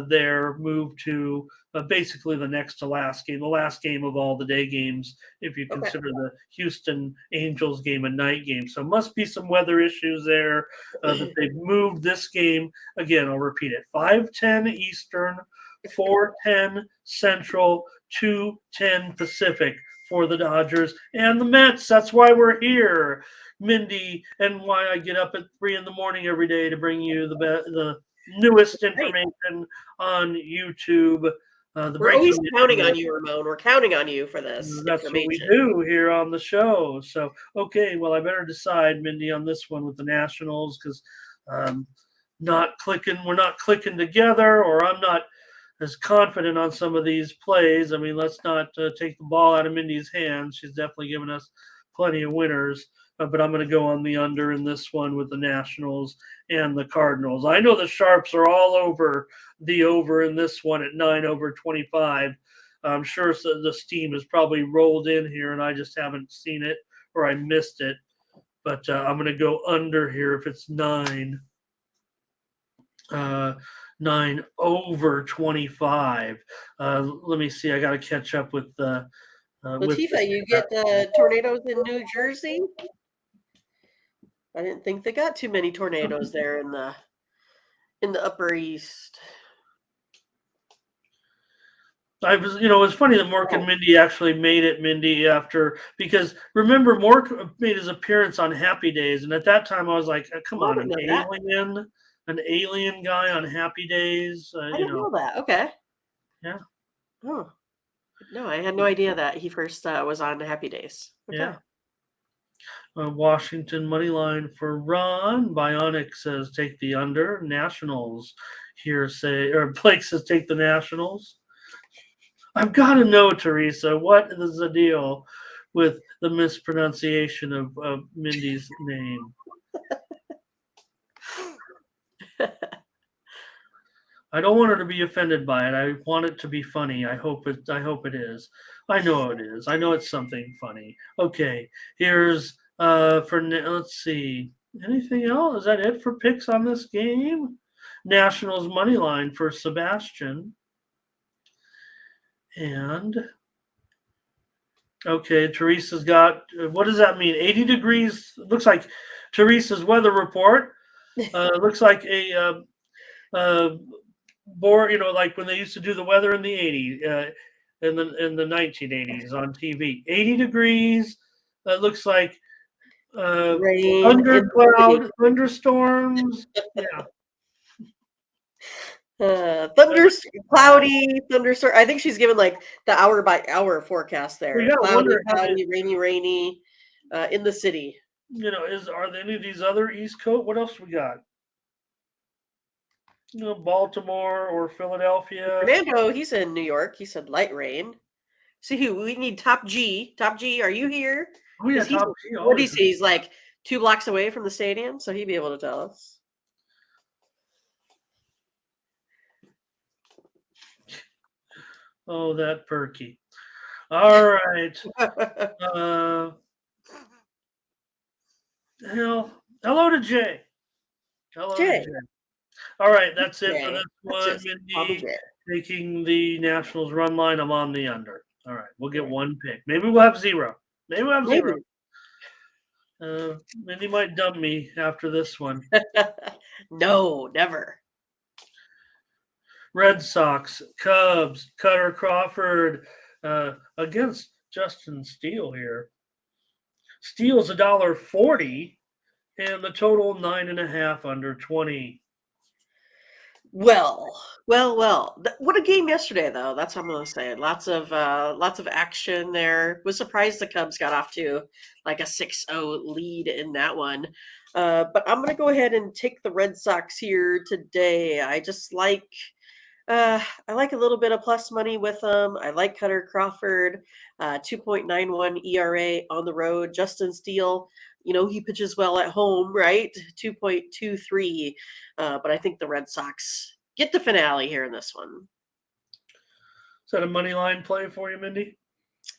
their move to basically the next to last game, the last game of all the day games, if you Okay. consider the Houston Angels game a night game. So must be some weather issues there that they've moved this game. Again, I'll repeat it: 5:10 Eastern, 4:10 Central, 2:10 Pacific for the Dodgers and the Mets. That's why we're here, Mindy, and why I get up at 3 in the morning every day to bring you the newest Great. information on YouTube. The We're always breaking counting news. on you, Ramon. We're counting on you for this That's what we information. do here on the show. So, okay, well, I better decide, Mindy, on this one with the Nationals because not clicking. We're not clicking together, or I'm not as confident on some of these plays. I mean, let's not take the ball out of Mindy's hands. She's definitely given us plenty of winners. But I'm going to go on the under in this one with the Nationals and the Cardinals. I know the Sharps are all over the over in this one at 9/25. I'm sure the steam has probably rolled in here, and I just haven't seen it or I missed it. But I'm going to go under here if it's 9. 9/25. Let me see. I got to catch up with Latifa, you get tornadoes in New Jersey? I didn't think they got too many tornadoes there in the Upper East. I was, it's funny that Mork and Mindy actually made it, Mindy, because remember, Mork made his appearance on Happy Days, and at that time I was like, come on, an alien guy on Happy Days, I didn't know that. Okay. Yeah. Oh. No, I had no idea that he first was on Happy Days. Okay. Yeah. Washington money line for Ron. Bionic says take the under. Nationals here say, or Blake says take the Nationals. I've got to know, Teresa, what is the deal with the mispronunciation of Mindy's name? I don't want her to be offended by it. I want it to be funny. I hope it is. I know it is. I know it's something funny. Okay, here's let's see. Anything else? Is that it for picks on this game? Nationals money line for Sebastian. And okay, Teresa's got, what does that mean? 80 degrees. Looks like Teresa's weather report. Looks like a board, like when they used to do the weather in the 80s, in the 1980s on TV. 80 degrees. That looks like Rain, thunderstorms. Yeah. Cloudy, thunderstorm. I think she's given like the hour by hour forecast there. We gotta Cloudy, wonder cloudy, rainy, in the city. Are there any of these other East Coast? What else we got? Baltimore or Philadelphia. Fernando, he's in New York. He said light rain. See, we need Top G. Top G, are you here? Oh, yeah, Top G. What do you see? He's like 2 blocks away from the stadium, so he'd be able to tell us. Oh, that perky. All right. Hello to Jay. Hello to Jay. All right, that's it for this one. Mindy taking the Nationals run line. I'm on the under. All right, we'll get one pick. Maybe we'll have zero. Zero. Mindy might dump me after this one. No, never. Red Sox, Cubs, Cutter Crawford against Justin Steele here. Steele's $1.40, and the total 9.5 under 20. Well. What a game yesterday, though. That's what I'm gonna say. Lots of action there. Was surprised the Cubs got off to like a 6-0 lead in that one. But I'm gonna go ahead and take the Red Sox here today. I just like I like a little bit of plus money with them. I like Cutter Crawford, 2.91 ERA on the road. Justin Steele, he pitches well at home, right? 2.23. But I think the Red Sox get the finale here in this one. Is that a money line play for you, Mindy?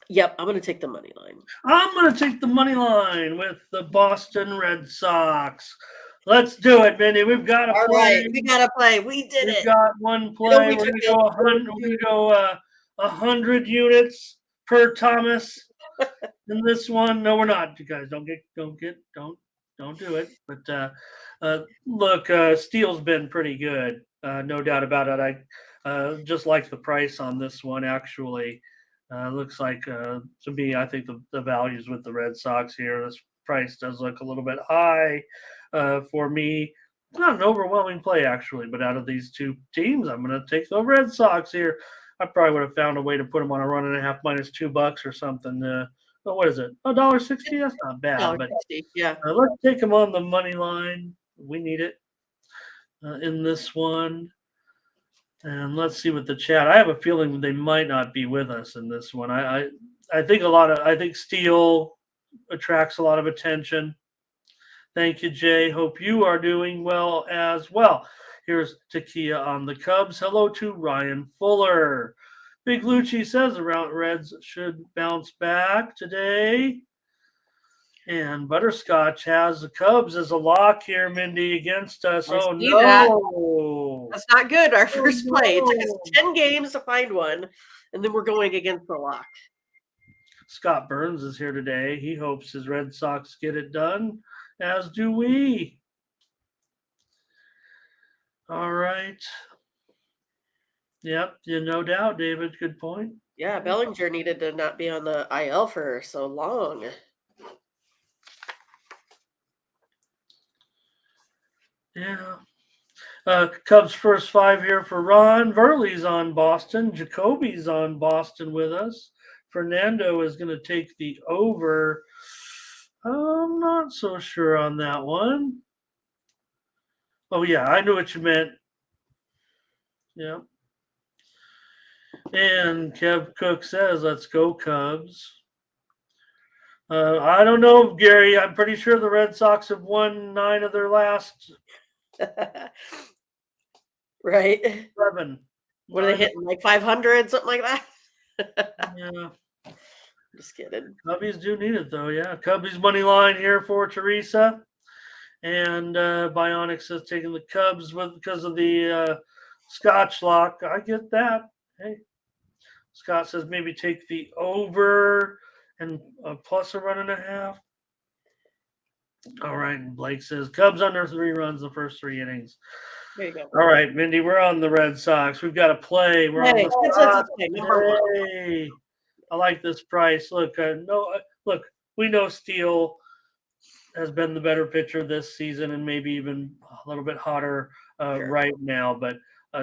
Yep, I'm going to take the money line. I'm going to take the money line with the Boston Red Sox. Let's do it, Mindy. We've got to All play. right, we gotta play. We did We've it. got one I know play. we We're took gonna go 100. We're gonna go 100 units per Thomas in this one. No, we're not. You guys don't do it. But look, Steel's been pretty good, no doubt about it. I just like the price on this one. Actually, looks like to me, I think the values with the Red Sox here. This price does look a little bit high for me. Not an overwhelming play, actually, but out of these two teams, I'm going to take the Red Sox here. I probably would have found a way to put them on a run and a half minus $2 or something. What is it? $1.60? That's not bad, but $1.60, yeah. let's take them on the money line. We need it in this one. And let's see what the chat. I have a feeling they might not be with us in this one. I think I think Steel attracts a lot of attention. Thank you, Jay. Hope you are doing well as well. Here's Takia on the Cubs. Hello to Ryan Fuller. Big Lucci says the Reds should bounce back today. And Butterscotch has the Cubs as a lock here, Mindy, against us. I Oh, see no. That's not good. Our first play. It took us no. 10 games to find one, and then we're going against the lock. Scott Burns is here today. He hopes his Red Sox get it done, as do we. All right. Yep, no doubt, David. Good point. Yeah, Bellinger needed to not be on the IL for so long. Yeah. Cubs first five here for Ron. Verley's on Boston. Jacoby's on Boston with us. Fernando is going to take the over. I'm not so sure on that one. Oh, yeah, I knew what you meant. Yeah. And Kev Cook says, let's go, Cubs. I don't know, Gary. I'm pretty sure the Red Sox have won 9 of their last Right. 7. What are they hitting? Like 500, something like that? Yeah. Just kidding. Cubbies do need it, though. Yeah. Cubbies money line here for Teresa. And Bionics is taking the Cubs because of the Scotch lock. I get that. Hey. Scott says maybe take the over and plus a run and a half. All right. And Blake says Cubs under 3 runs the first 3 innings. There you go. All right, Mindy, we're on the Red Sox. We've got to play. We're on the Sox. Hey, I like this price. Look, we know Steele has been the better pitcher this season and maybe even a little bit hotter right now. But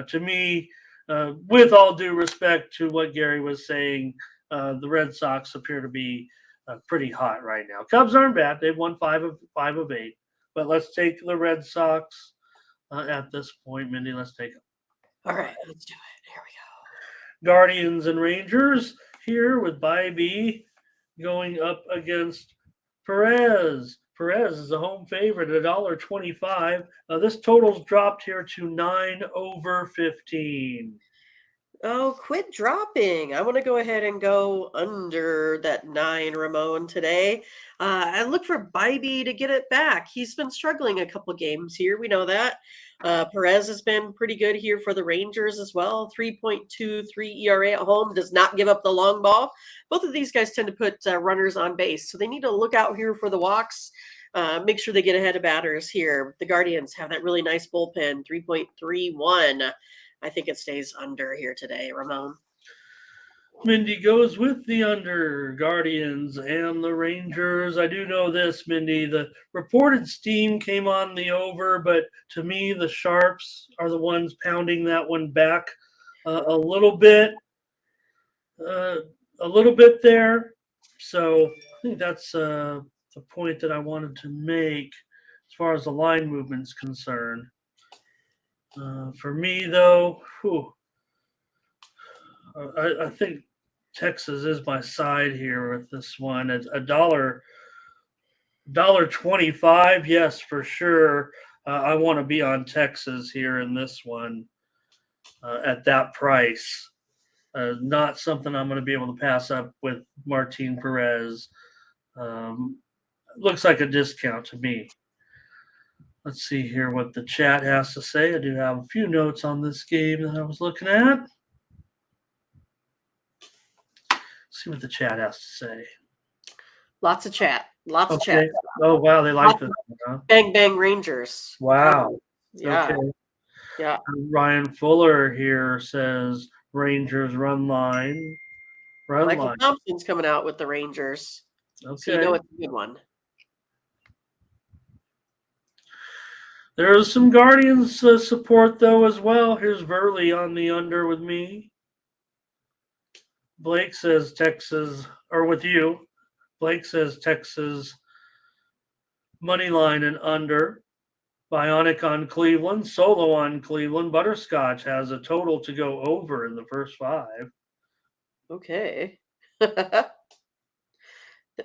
to me, with all due respect to what Gary was saying, the Red Sox appear to be pretty hot right now. Cubs aren't bad. They've won 5 of 8. But let's take the Red Sox. At this point, Mindy, let's take them. All right, let's do it. Here we go. Guardians and Rangers here with Bybee going up against Perez. Perez is a home favorite at $1.25. This total's dropped here to 9 over 15. Oh, quit dropping. I want to go ahead and go under that 9, Ramon, today. And look for Bybee to get it back. He's been struggling a couple games here. We know that. Perez has been pretty good here for the Rangers as well. 3.23 ERA at home. Does not give up the long ball. Both of these guys tend to put runners on base. So they need to look out here for the walks. Make sure they get ahead of batters here. The Guardians have that really nice bullpen, 3.31. I think it stays under here today, Ramon. Mindy goes with the under. Guardians and the Rangers. I do know this, Mindy. The reported steam came on the over, but to me, the Sharps are the ones pounding that one back a little bit. A little bit there. So I think that's the point that I wanted to make as far as the line movement's concerned. For me, though, I think Texas is my side here with this one. At $1.25, yes, for sure. I want to be on Texas here in this one at that price. Not something I'm going to be able to pass up with Martin Perez. Looks like a discount to me. Let's see here what the chat has to say. I do have a few notes on this game that I was looking at. See what the chat has to say. Lots of chat. Lots of Okay. chat. Oh, wow. They like this one, huh? Bang Bang Rangers. Wow. Yeah. Okay. Yeah. Ryan Fuller here says Rangers run line. Run Michael line. Thompson's coming out with the Rangers. Okay. So you know it's a good one. There's some Guardians support, though, as well. Here's Verley on the under with me. Blake says Texas, or with you. Blake says Texas money line and under. Bionic on Cleveland. Solo on Cleveland. Butterscotch has a total to go over in the first 5. Okay. Big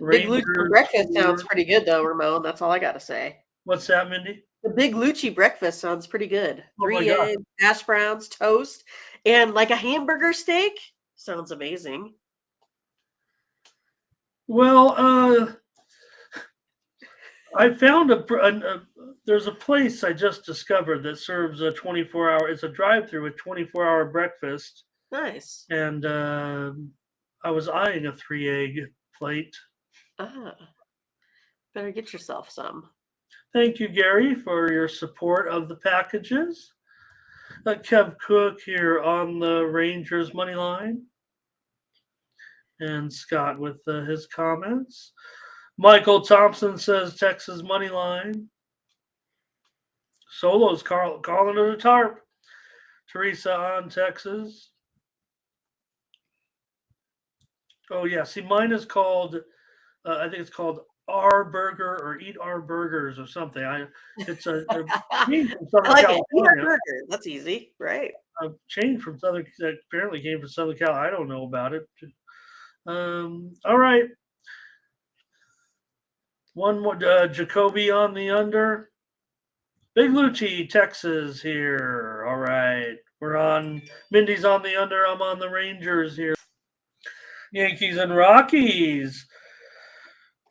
Rangers, Lucci breakfast sounds pretty good, though, Ramon. That's all I got to say. What's that, Mindy? The Big Lucci breakfast sounds pretty good. Oh my 3 God. eggs, hash browns, toast, and like a hamburger steak. Sounds amazing. Well, I found there's a place I just discovered that serves a 24-hour. It's a drive-through with 24-hour breakfast, Nice. and I was eyeing a 3-egg plate. Better get yourself some. Thank you, Gary, for your support of the packages. Kev Cook here on the Rangers money line, and Scott with his comments. Michael Thompson says Texas money line. Solo's calling it a tarp. Teresa on Texas. Oh yeah, see, mine is called. I think it's called R Burger or Eat Our Burgers or something. It's a change from Southern I like California. it. Eat our burger. That's easy, right? A change from Southern that apparently came from Southern Cal. I don't know about it. All right. One more. Jacoby on the under. Big Lucci, Texas here. All right. We're on. Mindy's on the under. I'm on the Rangers here. Yankees and Rockies.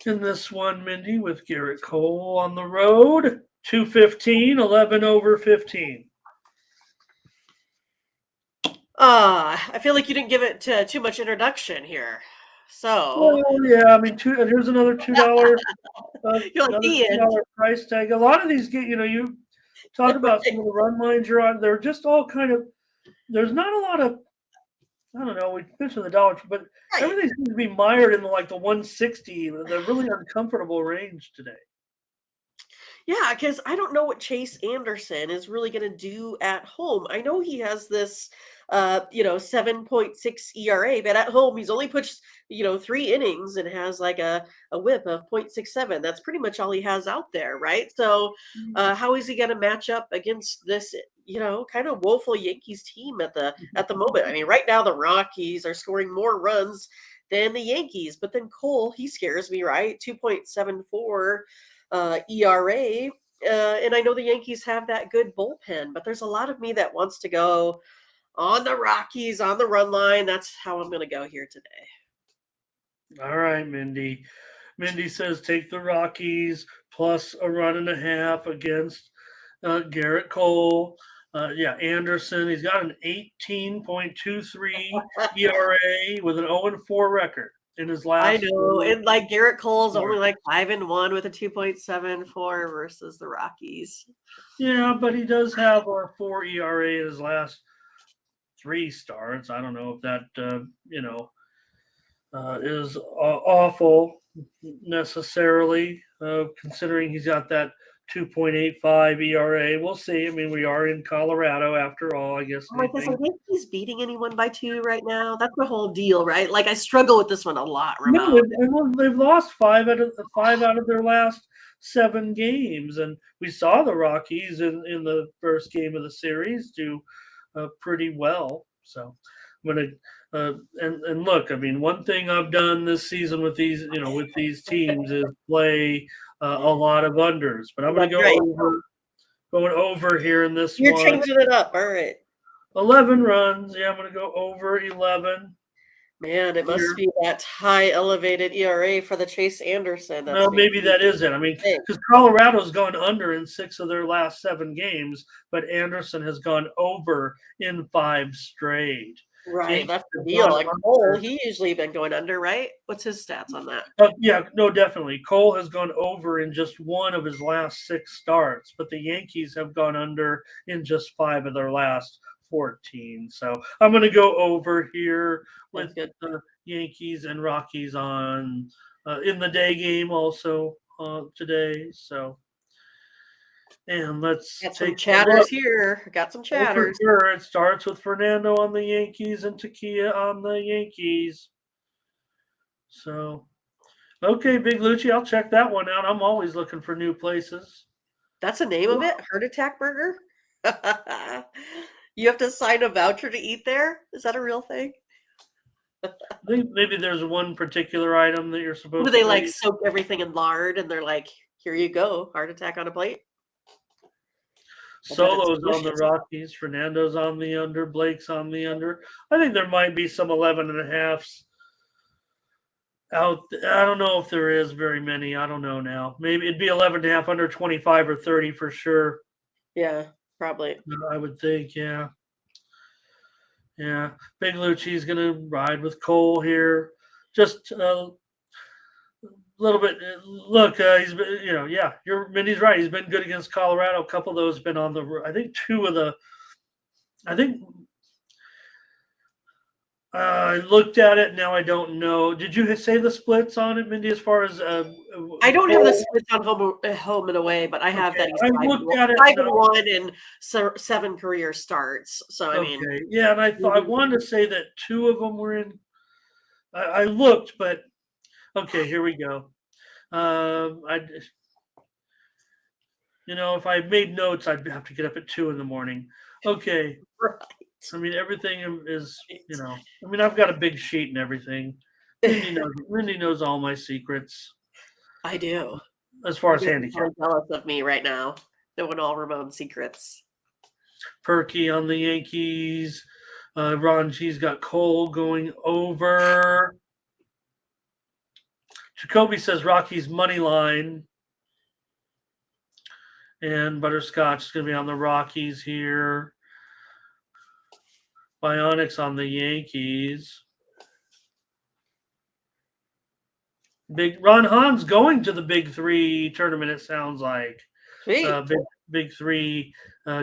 In this one, Mindy, with Garrett Cole on the road. 215, 11 over 15. I feel like you didn't give it too much introduction here. So, well, yeah, I mean, here's another $2. You're like, the end. $2 price tag. A lot of these get, you talk about some of the run lines you're on. They're just all kind of. There's not a lot of. I don't know. We mentioned the dollar, but Right. everything seems to be mired in the 160, the really uncomfortable range today. Yeah, because I don't know what Chase Anderson is really going to do at home. I know he has this, 7.6 ERA, but at home he's only pitched, 3 innings and has like a whip of 0.67. That's pretty much all he has out there, right? So, how is he going to match up against this, kind of woeful Yankees team at the moment? I mean, right now the Rockies are scoring more runs than the Yankees, but then Cole, he scares me, right? 2.74. ERA. And I know the Yankees have that good bullpen, but there's a lot of me that wants to go on the Rockies, on the run line. That's how I'm going to go here today. All right, Mindy. Mindy says take the Rockies plus a run and a half against Garrett Cole. Anderson. He's got an 18.23 ERA with an 0-4 record in his last. I know, and like Garrett Cole's only like 5-1 with a 2.74 versus the Rockies. Yeah, but he does have a 4 ERA in his last 3 starts. I don't know if that is awful necessarily, considering he's got that 2.85 ERA. We'll see. I mean, we are in Colorado after all, I guess. Like, is the Yankees beating anyone by 2 right now? That's the whole deal, right? Like, I struggle with this one a lot, Ramon. No, they've lost 5 out of their last 7 games, and we saw the Rockies in the first game of the series do pretty well. So I'm gonna and look. I mean, one thing I've done this season with these teams is play a lot of unders, but I'm going to going over here in this You're one. changing it up. All right. 11 runs. Yeah, I'm going to go over 11. Man, it must here. be that high elevated ERA for the Chase Anderson. That's Well, making maybe me that is it. I mean, think. because Colorado's gone under in 6 of their last 7 games, but Anderson has gone over in 5 straight. Right, Yankees that's the have deal. gone Like Cole, under. he usually been going under, right? What's his stats on that? Yeah, no, definitely. Cole has gone over in just 1 of his last 6 starts, but the Yankees have gone under in just 5 of their last 14. So I'm going to go over here That's with good. the Yankees and Rockies on in the day game also today. So, and let's Got some take a look. chatters here. Got some Oh, for chatters. sure. It starts with Fernando on the Yankees and Takia on the Yankees. So, okay, Big Lucci, I'll check that one out. I'm always looking for new places. That's the name of it? Heart Attack Burger? You have to sign a voucher to eat there? Is that a real thing? I think maybe there's one particular item that you're Do supposed they to like eat. soak everything in lard and they're like, here you go, heart attack on a plate? I bet it's Solo's on the delicious. Rockies. Fernando's on the under. Blake's on the under. I think there might be some 11 and a halves out. I don't know if there is very many. I don't know now. Maybe it'd be 11 and a half under 25 or 30 for sure. Yeah, probably. I would think, yeah. Yeah. Big Lucci's going to ride with Cole here. Just little bit. Look, he's been, yeah, Mindy's right. He's been good against Colorado. A couple of those been on the. I think 2 of the. I think I looked at it. Now I don't know. Did you say the splits on it, Mindy? As far as I don't have the Cole? splits on home and away, but I have Okay, that he's I five and looked one, at it. five and No, one in 7 career starts. So I mean, okay, yeah, and I thought I wanted to say that 2 of them were in. I looked, but okay, here we go. I if I made notes, I'd have to get up at 2 in the morning. Okay. right. I mean, everything is, I mean, I've got a big sheet and everything. Mindy knows all my secrets I do. as far as You're handicap. probably jealous of me right now, knowing all Ramon's secrets. Perky on the Yankees. Ron G's got Cole going over. Jacoby says Rockies money line. And Butterscotch is going to be on the Rockies here. Bionics on the Yankees. Big Ron Hahn's going to the Big 3 tournament. It sounds like Sweet. big 3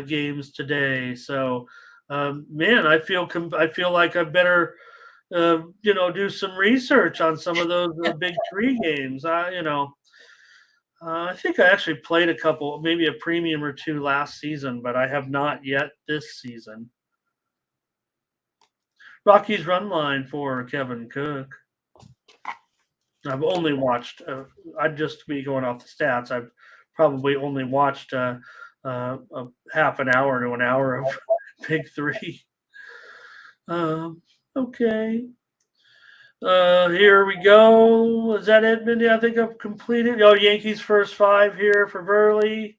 games today. So, man, I feel like I better do some research on some of those Big 3 games. I think I actually played a couple, maybe a premium or 2 last season, but I have not yet this season. Rockies run line for Kevin Cook. I've only watched. I'd just be going off the stats. I've probably only watched a half an hour to an hour of Big 3. Okay. Here we go. Is that it, Mindy? I think I've completed. Oh, Yankees first 5 here for Verley.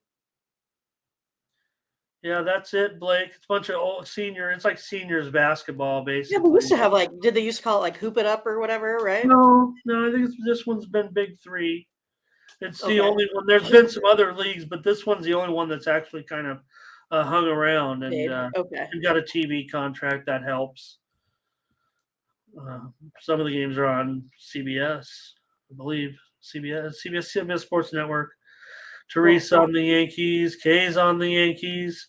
Yeah, that's it, Blake. It's a bunch of old senior. It's like seniors basketball, Yeah, basically. we used to have did they used to call it Hoop It Up or whatever, right? No, I think this one's been Big 3. It's the Okay. only one. There's been some other leagues, but this one's the only one that's actually kind of hung around and Okay. got a TV contract that helps. Some of the games are on CBS, I believe. CBS Sports Network. Teresa on the Yankees. K's on the Yankees.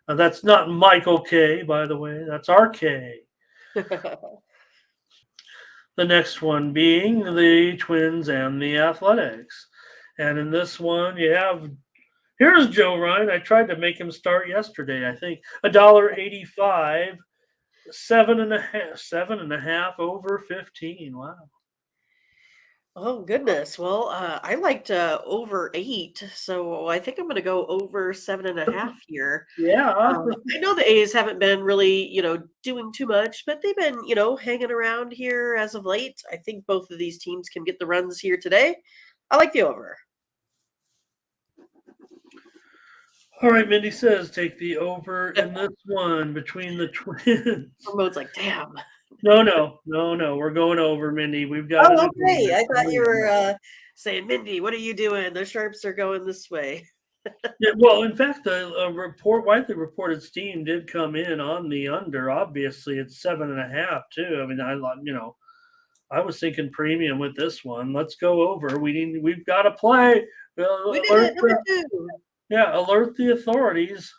That's not Michael K, by the way. That's our K. The next one being the Twins and the Athletics. And in this one, here's Joe Ryan. I tried to make him start yesterday, I think. $1.85, 7.5 over 15. Wow. Oh goodness. Well, I liked over 8, so I think I'm going to go over 7.5 here. Yeah. I know the A's haven't been really, doing too much, but they've been, hanging around here as of late. I think both of these teams can get the runs here today. I like the over. All right, Mindy says take the over in this one between the Twins. Ramon's like, damn. No. We're going over, Mindy. We've got an Oh, okay. agreement. I thought Oh, you yeah. were saying, Mindy, what are you doing? The Sharps are going this way. Yeah, well, in fact, the widely reported steam did come in on the under. Obviously, it's 7.5 too. I mean, I was thinking premium with this one. Let's go over. We've got to play. We did Alert it, number 2. alert the authorities.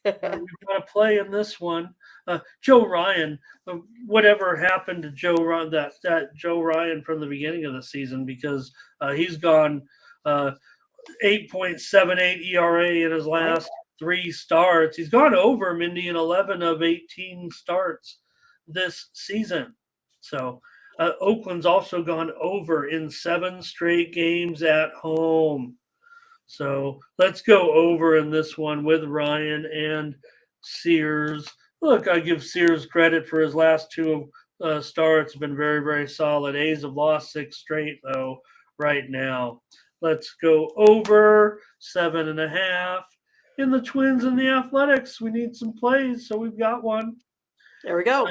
We've got to play in this one. Joe Ryan, whatever happened to Joe Ryan? That Joe Ryan from the beginning of the season, because he's gone 8.78 ERA in his Right. last 3 starts. He's gone over, Mindy, in 11 of 18 starts this season. So Oakland's also gone over in 7 straight games at home. So let's go over in this one with Ryan and Sears. Look, I give Sears credit for his last 2 starts. Been very, very solid. A's have lost 6 straight, though, right now. Let's go over 7.5. In the Twins and the Athletics, we need some plays, so we've got one. There we go.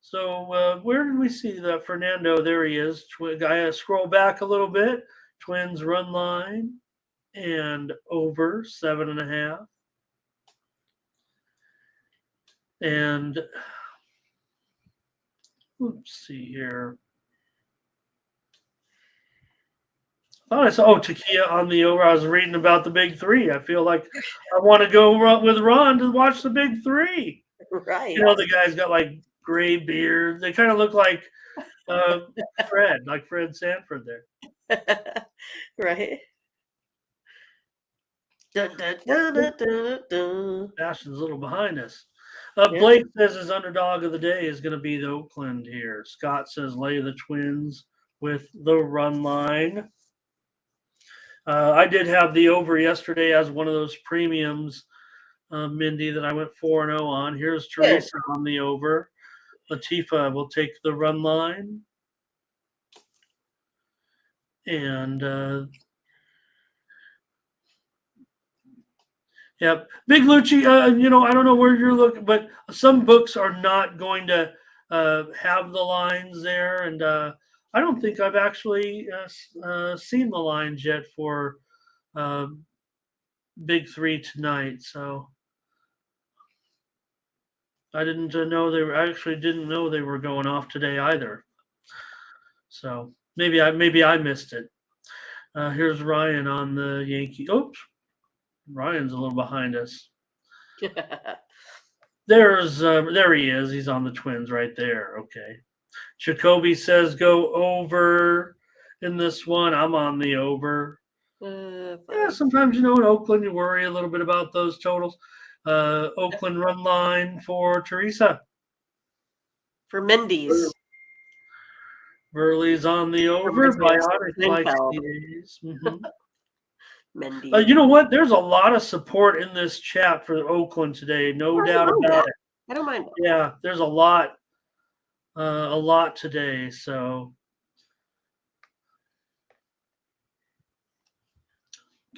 So where did we see that Fernando? There he is. I scroll back a little bit. Twins run line and over 7.5. And let's see here. I thought I saw Takia on the over. I was reading about the big 3. I feel like I want to go with Ron to watch the big 3. Right. The guy's got like gray beard. They kind of look like Fred Sanford there. Right. Dun, dun, dun, dun, dun, dun. Ashton's a little behind us. Yeah. Blake says his underdog of the day is going to be the Oakland here. Scott says lay the Twins with the run line. I did have the over yesterday as one of those premiums, Mindy, that I went 4-0 on. Here's Teresa on the over. Latifa will take the run line. And yep, Big Lucci. I don't know where you're looking, but some books are not going to have the lines there, and I don't think I've actually seen the lines yet for Big 3 tonight. So I didn't know they were. I actually didn't know they were going off today either. So maybe I missed it. Here's Ryan on the Yankee. Oops, Ryan's a little behind us. There he is. He's on the Twins right there. Okay. Jacoby says go over in this one. I'm on the over. Yeah, sometimes in Oakland you worry a little bit about those totals. Oakland run line for Teresa. For Mindy's. Burley's on the over. Bionic likes the A's. Mindy. You know what? There's a lot of support in this chat for Oakland today. No doubt about it. I don't mind. Yeah, there's a lot today. So,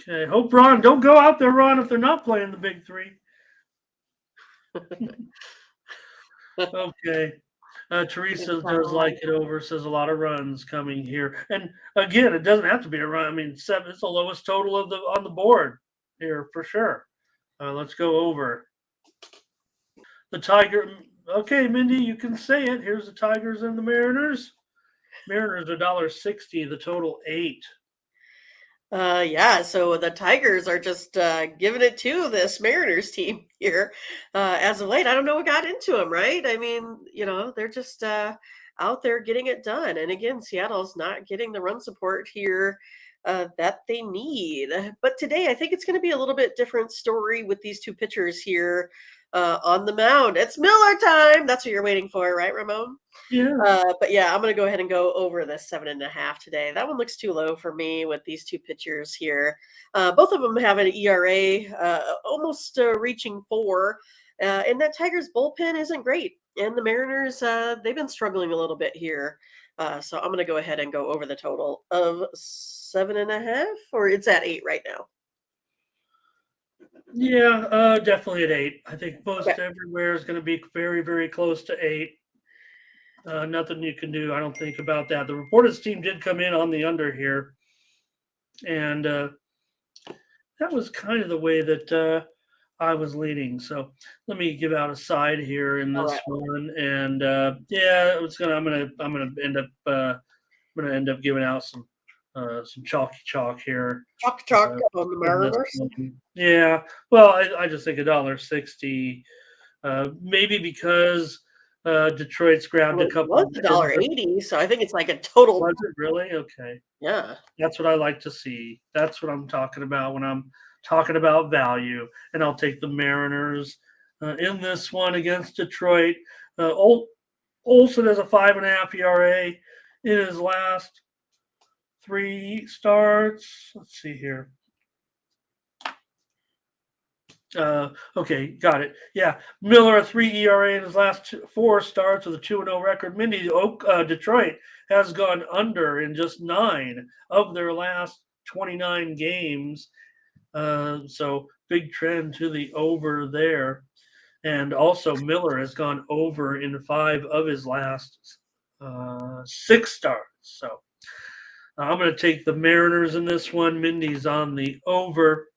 okay. Hope Ron, don't go out there, Ron, if they're not playing the big 3. Okay. Teresa does like it over. Says a lot of runs coming here, and again, it doesn't have to be a run. I mean, 7 is the lowest total on the board here for sure. Let's go over the Tiger. Okay, Mindy, you can say it. Here's the Tigers and the Mariners. Mariners $1.60. The total 8. Yeah, so the Tigers are just giving it to this Mariners team here as of late. I don't know what got into them, right? I mean, they're just out there getting it done. And again, Seattle's not getting the run support here that they need. But today, I think it's going to be a little bit different story with these 2 pitchers here on the mound. It's Miller time. That's what you're waiting for, right, Ramon? Yeah. But yeah, I'm going to go ahead and go over the 7.5 today. That one looks too low for me with these 2 pitchers here. Both of them have an ERA almost reaching 4. And that Tigers bullpen isn't great. And the Mariners, they've been struggling a little bit here. So I'm going to go ahead and go over the total of 7.5, or it's at 8 right now. Yeah, definitely at 8. I think most everywhere is going to be very, very close to 8. Nothing you can do, I don't think, about that. The reporters team did come in on the under here, and that was kind of the way that I was leaning. So let me give out a side here in All this right. one, and yeah, it's gonna. I'm gonna end up. I'm gonna end up giving out some chalky chalk here. Chalk Uh, on the in this Mariners. one. Yeah. Well, I just think $1.60. Maybe because Detroit's grabbed Well, a it couple was of wins. $1.80, so I think it's like a total. Was it really? Okay. Yeah. That's what I like to see. That's what I'm talking about when I'm talking about value. And I'll take the Mariners in this one against Detroit. Olson has a 5.5 ERA in his last 3 starts. Let's see here. Okay, got it. Yeah, Miller a 3 ERA in his last 4 starts with a 2-0 record. Mindy, Detroit has gone under in just 9 of their last 29 games. So big trend to the over there. And also Miller has gone over in 5 of his last 6 starts. So I'm going to take the Mariners in this one. Mindy's on the over.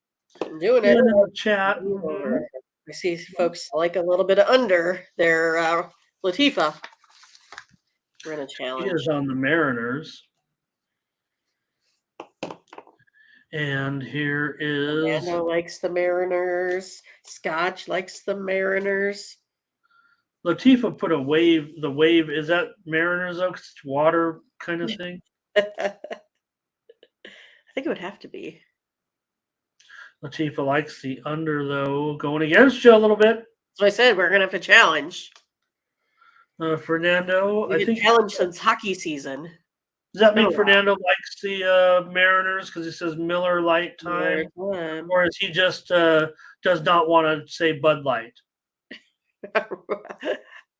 I'm doing And it. in the chat, I see folks like a little bit of under their Latifa. We're in a he challenge. is on the Mariners. And here is Fernando likes the Mariners. Scotch likes the Mariners. Latifa put a wave. The wave, is that Mariners though? 'Cause it's water kind of thing. I think it would have to be. Latifa likes the under though, going against you a little bit. That's what I said. We're gonna have to challenge. Fernando, I We've been think. challenged since hockey season. Does that been a mean while. Fernando likes the Mariners because he says Miller Light time, or is he just does not want to say Bud Light?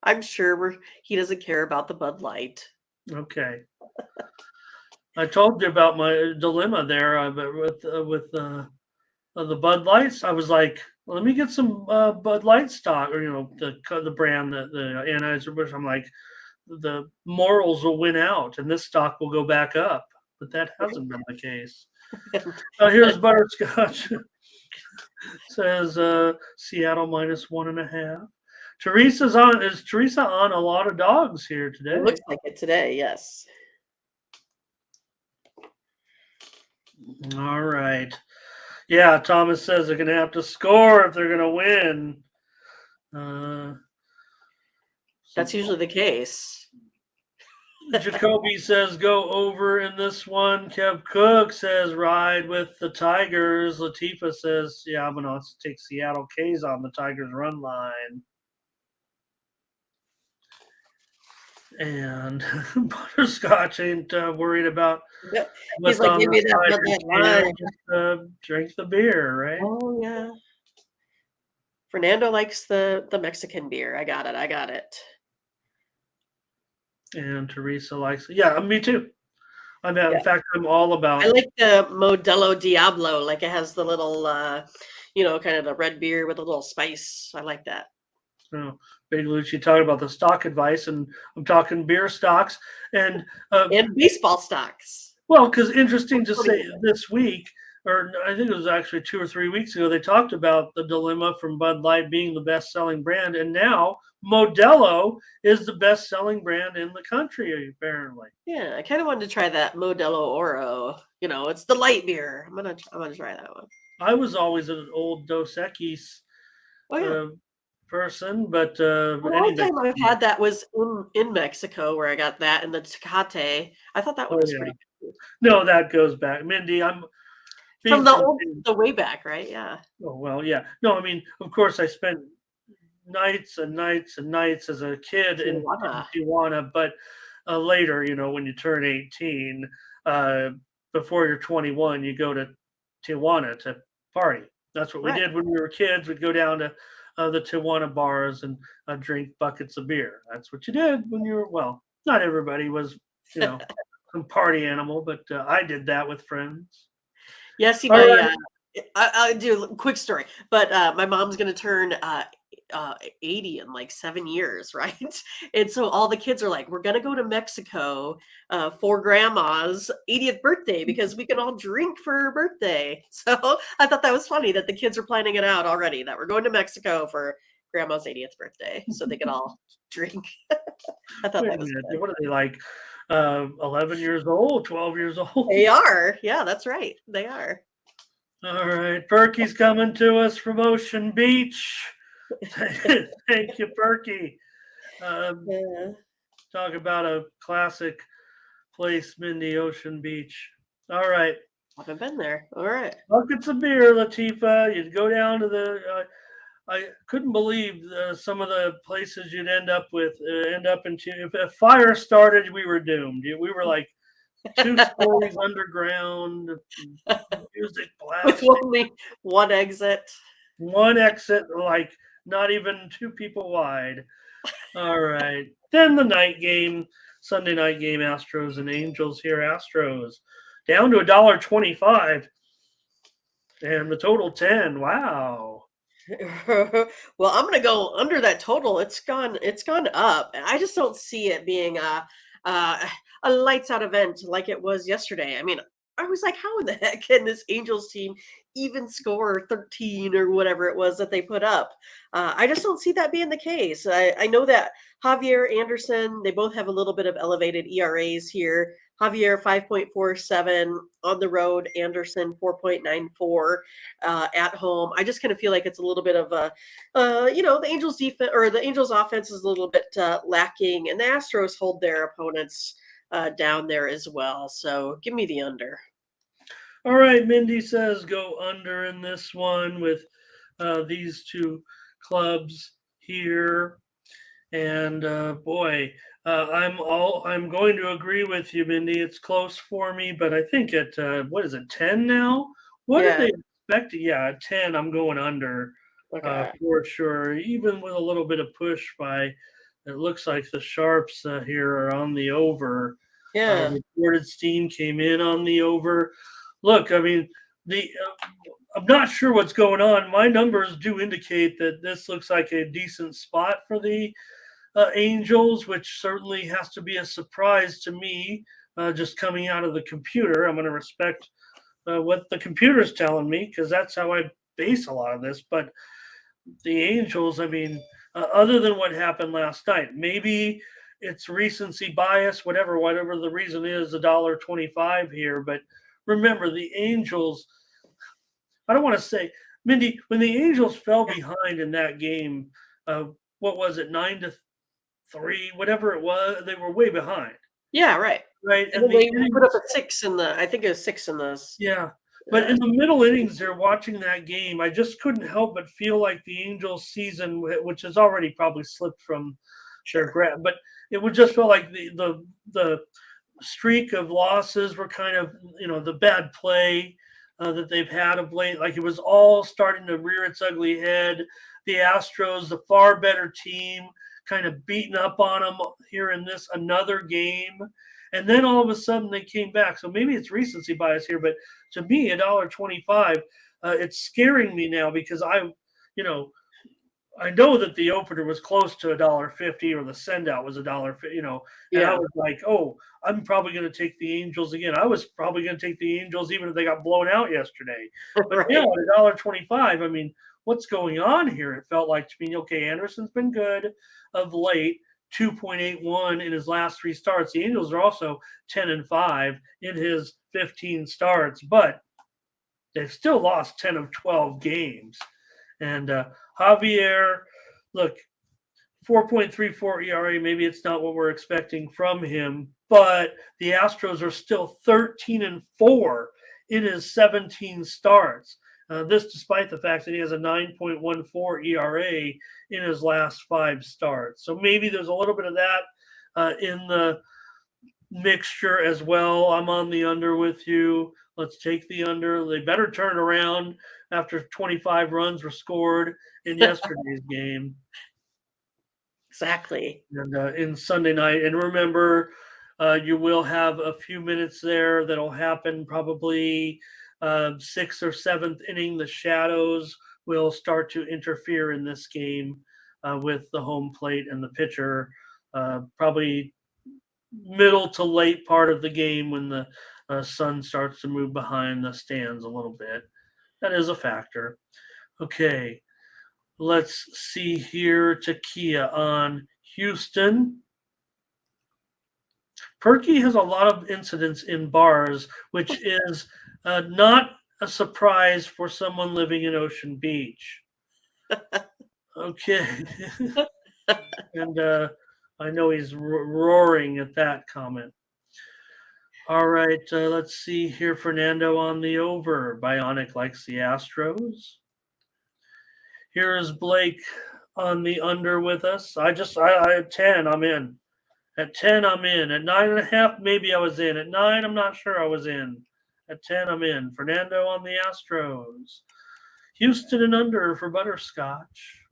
I'm sure he doesn't care about the Bud Light. Okay. I told you about my dilemma there, but with the Bud Lights. I was like, well, let me get some Bud Light stock, or the brand, the Anheuser-Busch. I'm like, the morals will win out, and this stock will go back up. But that hasn't been the case. Here's Butterscotch. Says Seattle -1.5. Teresa's on. Is Teresa on a lot of dogs here today? It looks like it today, yes. All right. Yeah, Thomas says they're going to have to score if they're going to win. That's usually the case. Jacoby says go over in this one. Kev Cook says ride with the Tigers. Latifa says, yeah, I'm going to take Seattle K's on the Tigers run line. And Butterscotch ain't worried about He's like, give me that line. Just drink the beer, right? Oh, yeah. Fernando likes the Mexican beer. I got it. And Teresa likes it. Yeah, me too. In fact, I'm all about. I like the Modelo Diablo. Like it has the little, kind of the red beer with a little spice. I like that. Big Lucci talking about the stock advice, and I'm talking beer stocks and baseball stocks. Well, because interesting to say this week, or I think it was actually 2 or 3 weeks ago, they talked about the dilemma from Bud Light being the best-selling brand, and now Modelo is the best-selling brand in the country, apparently. Yeah, I kind of wanted to try that Modelo Oro. It's the light beer. I'm gonna try that one. I was always an old Dos Equis person, but the only time I've had that was in Mexico, where I got that and the Tecate. I thought that one was pretty cool. No, that goes back, Mindy. I'm from the way back, right? Yeah. Oh well, yeah. No, I mean, of course, I spent nights and nights and nights as a kid in Tijuana, but later, when you turn 18, before you're 21, you go to Tijuana to party. That's what we did when we were kids. We'd go down to the Tijuana bars and drink buckets of beer. That's what you did when you were, well, not everybody was, some party animal, but I did that with friends. Yeah, see, I'll do a quick story, but my mom's going to turn 80 in like 7 years, right? And so all the kids are like, we're gonna go to Mexico for grandma's 80th birthday because we can all drink for her birthday. So I thought that was funny that the kids are planning it out already, that we're going to Mexico for grandma's 80th birthday so they can all drink. I thought Wait that a was minute. good. What are they like? 11 years old, 12 years old? They are. Yeah, that's right. They are. All right. Perky's coming to us from Ocean Beach. Thank you, Perky. Um, Yeah. talk about a classic place, Mindy, Ocean Beach. All right. Haven't been there. All right. Buckets of beer, Latifa. You'd go down to the. I couldn't believe some of the places you'd end up with. End up into if a fire started, we were doomed. We were like 2 stories underground, music With blasting, only one exit. one exit, like not even 2 people wide. All right. Then the night game, Sunday night game, Astros and Angels here. Astros down to $1.25 and the total 10. Wow. Well, I'm gonna go under that total. It's gone up. I just don't see it being a, a lights out event like it was yesterday. I mean, I was like, how in the heck can this Angels team even score 13 or whatever it was that they put up? I just don't see that being the case. I know that Javier Anderson, they both have a little bit of elevated ERAs here. Javier 5.47 on the road, Anderson 4.94 at home. I just kind of feel like it's a little bit of a, the Angels defense or the Angels offense is a little bit lacking, and the Astros hold their opponents down there as well. So give me the under. All right. Mindy says go under in this one with these two clubs here. And boy, I'm going to agree with you, Mindy. It's close for me, but I think at what is it, 10 now? What did Yeah. they expect? Yeah, at 10, I'm going under Okay. for sure. Even with a little bit of push by, it looks like the sharps here are on the over. Yeah. Reported Steam came in on the over. Look, I mean, the I'm not sure what's going on. My numbers do indicate that this looks like a decent spot for the Angels, which certainly has to be a surprise to me. Just coming out of the computer, I'm going to respect what the computer's telling me because that's how I base a lot of this. But the Angels, I mean, other than what happened last night, maybe it's recency bias, whatever the reason is, $1.25 here. But remember, the Angels. I don't want to say, Mindy, when the Angels fell behind in that game, uh, what was it, 9-3, whatever it was, they were way behind, Yeah. Right. right? And And then the they put up innings, a six in the. I think it was six in this. yeah. But in the middle innings, they're watching that game. I just couldn't help but feel like the Angels' season, which has already probably slipped from their Sure. grasp, but it would just feel like the streak of losses were kind of the bad play that they've had of late. Like it was all starting to rear its ugly head. The Astros, the far better team, kind of beating up on them here in this another game. And then all of a sudden they came back. So maybe it's recency bias here, but to me, $1.25, it's scaring me now because you know, I know that the opener was close to $1.50 or the send out was $1.50, and I Yeah. was like, oh, I'm probably going to take the Angels again. I was probably going to take the Angels even if they got blown out yesterday. But now Right. at $1.25, I mean, what's going on here? It felt like to me, okay, Anderson's been good of late, 2.81 in his last 3 starts. The Angels are also 10-5 in his 15 starts, but they've still lost 10 of 12 games. And Javier, look, 4.34 ERA. Maybe it's not what we're expecting from him, but the Astros are still 13-4 in his 17 starts. This, despite the fact that he has a 9.14 ERA in his last 5 starts. So maybe there's a little bit of that in the mixture as well. I'm on the under with you. Let's take the under. They better turn around after 25 runs were scored in yesterday's game Exactly. and in Sunday night. And remember, you will have a few minutes there that'll happen probably 6th or 7th inning. The shadows will start to interfere in this game. with the home plate and the pitcher. Probably middle to late part of the game when the sun starts to move behind the stands a little bit. That is a factor. Okay, let's see here. Takia on Houston. Perky has a lot of incidents in bars, which is not a surprise for someone living in Ocean Beach. Okay. And I know he's roaring at that comment. All right, let's see here. Fernando on the over. Bionic likes the Astros. Here is Blake on the under with us. I at 10, I'm in. At 10, I'm in. At 9.5, maybe I was in. At 9, I'm not sure I was in. At 10, I'm in. Fernando on the Astros. Houston and under for Butterscotch.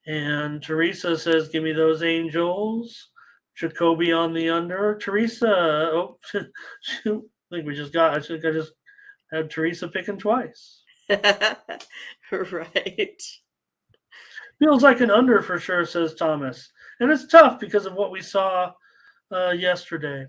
And Teresa says, give me those Angels. Jacoby on the under. Teresa, I think I just had Teresa picking twice. Right. Feels like an under for sure, says Thomas. And it's tough because of what we saw yesterday.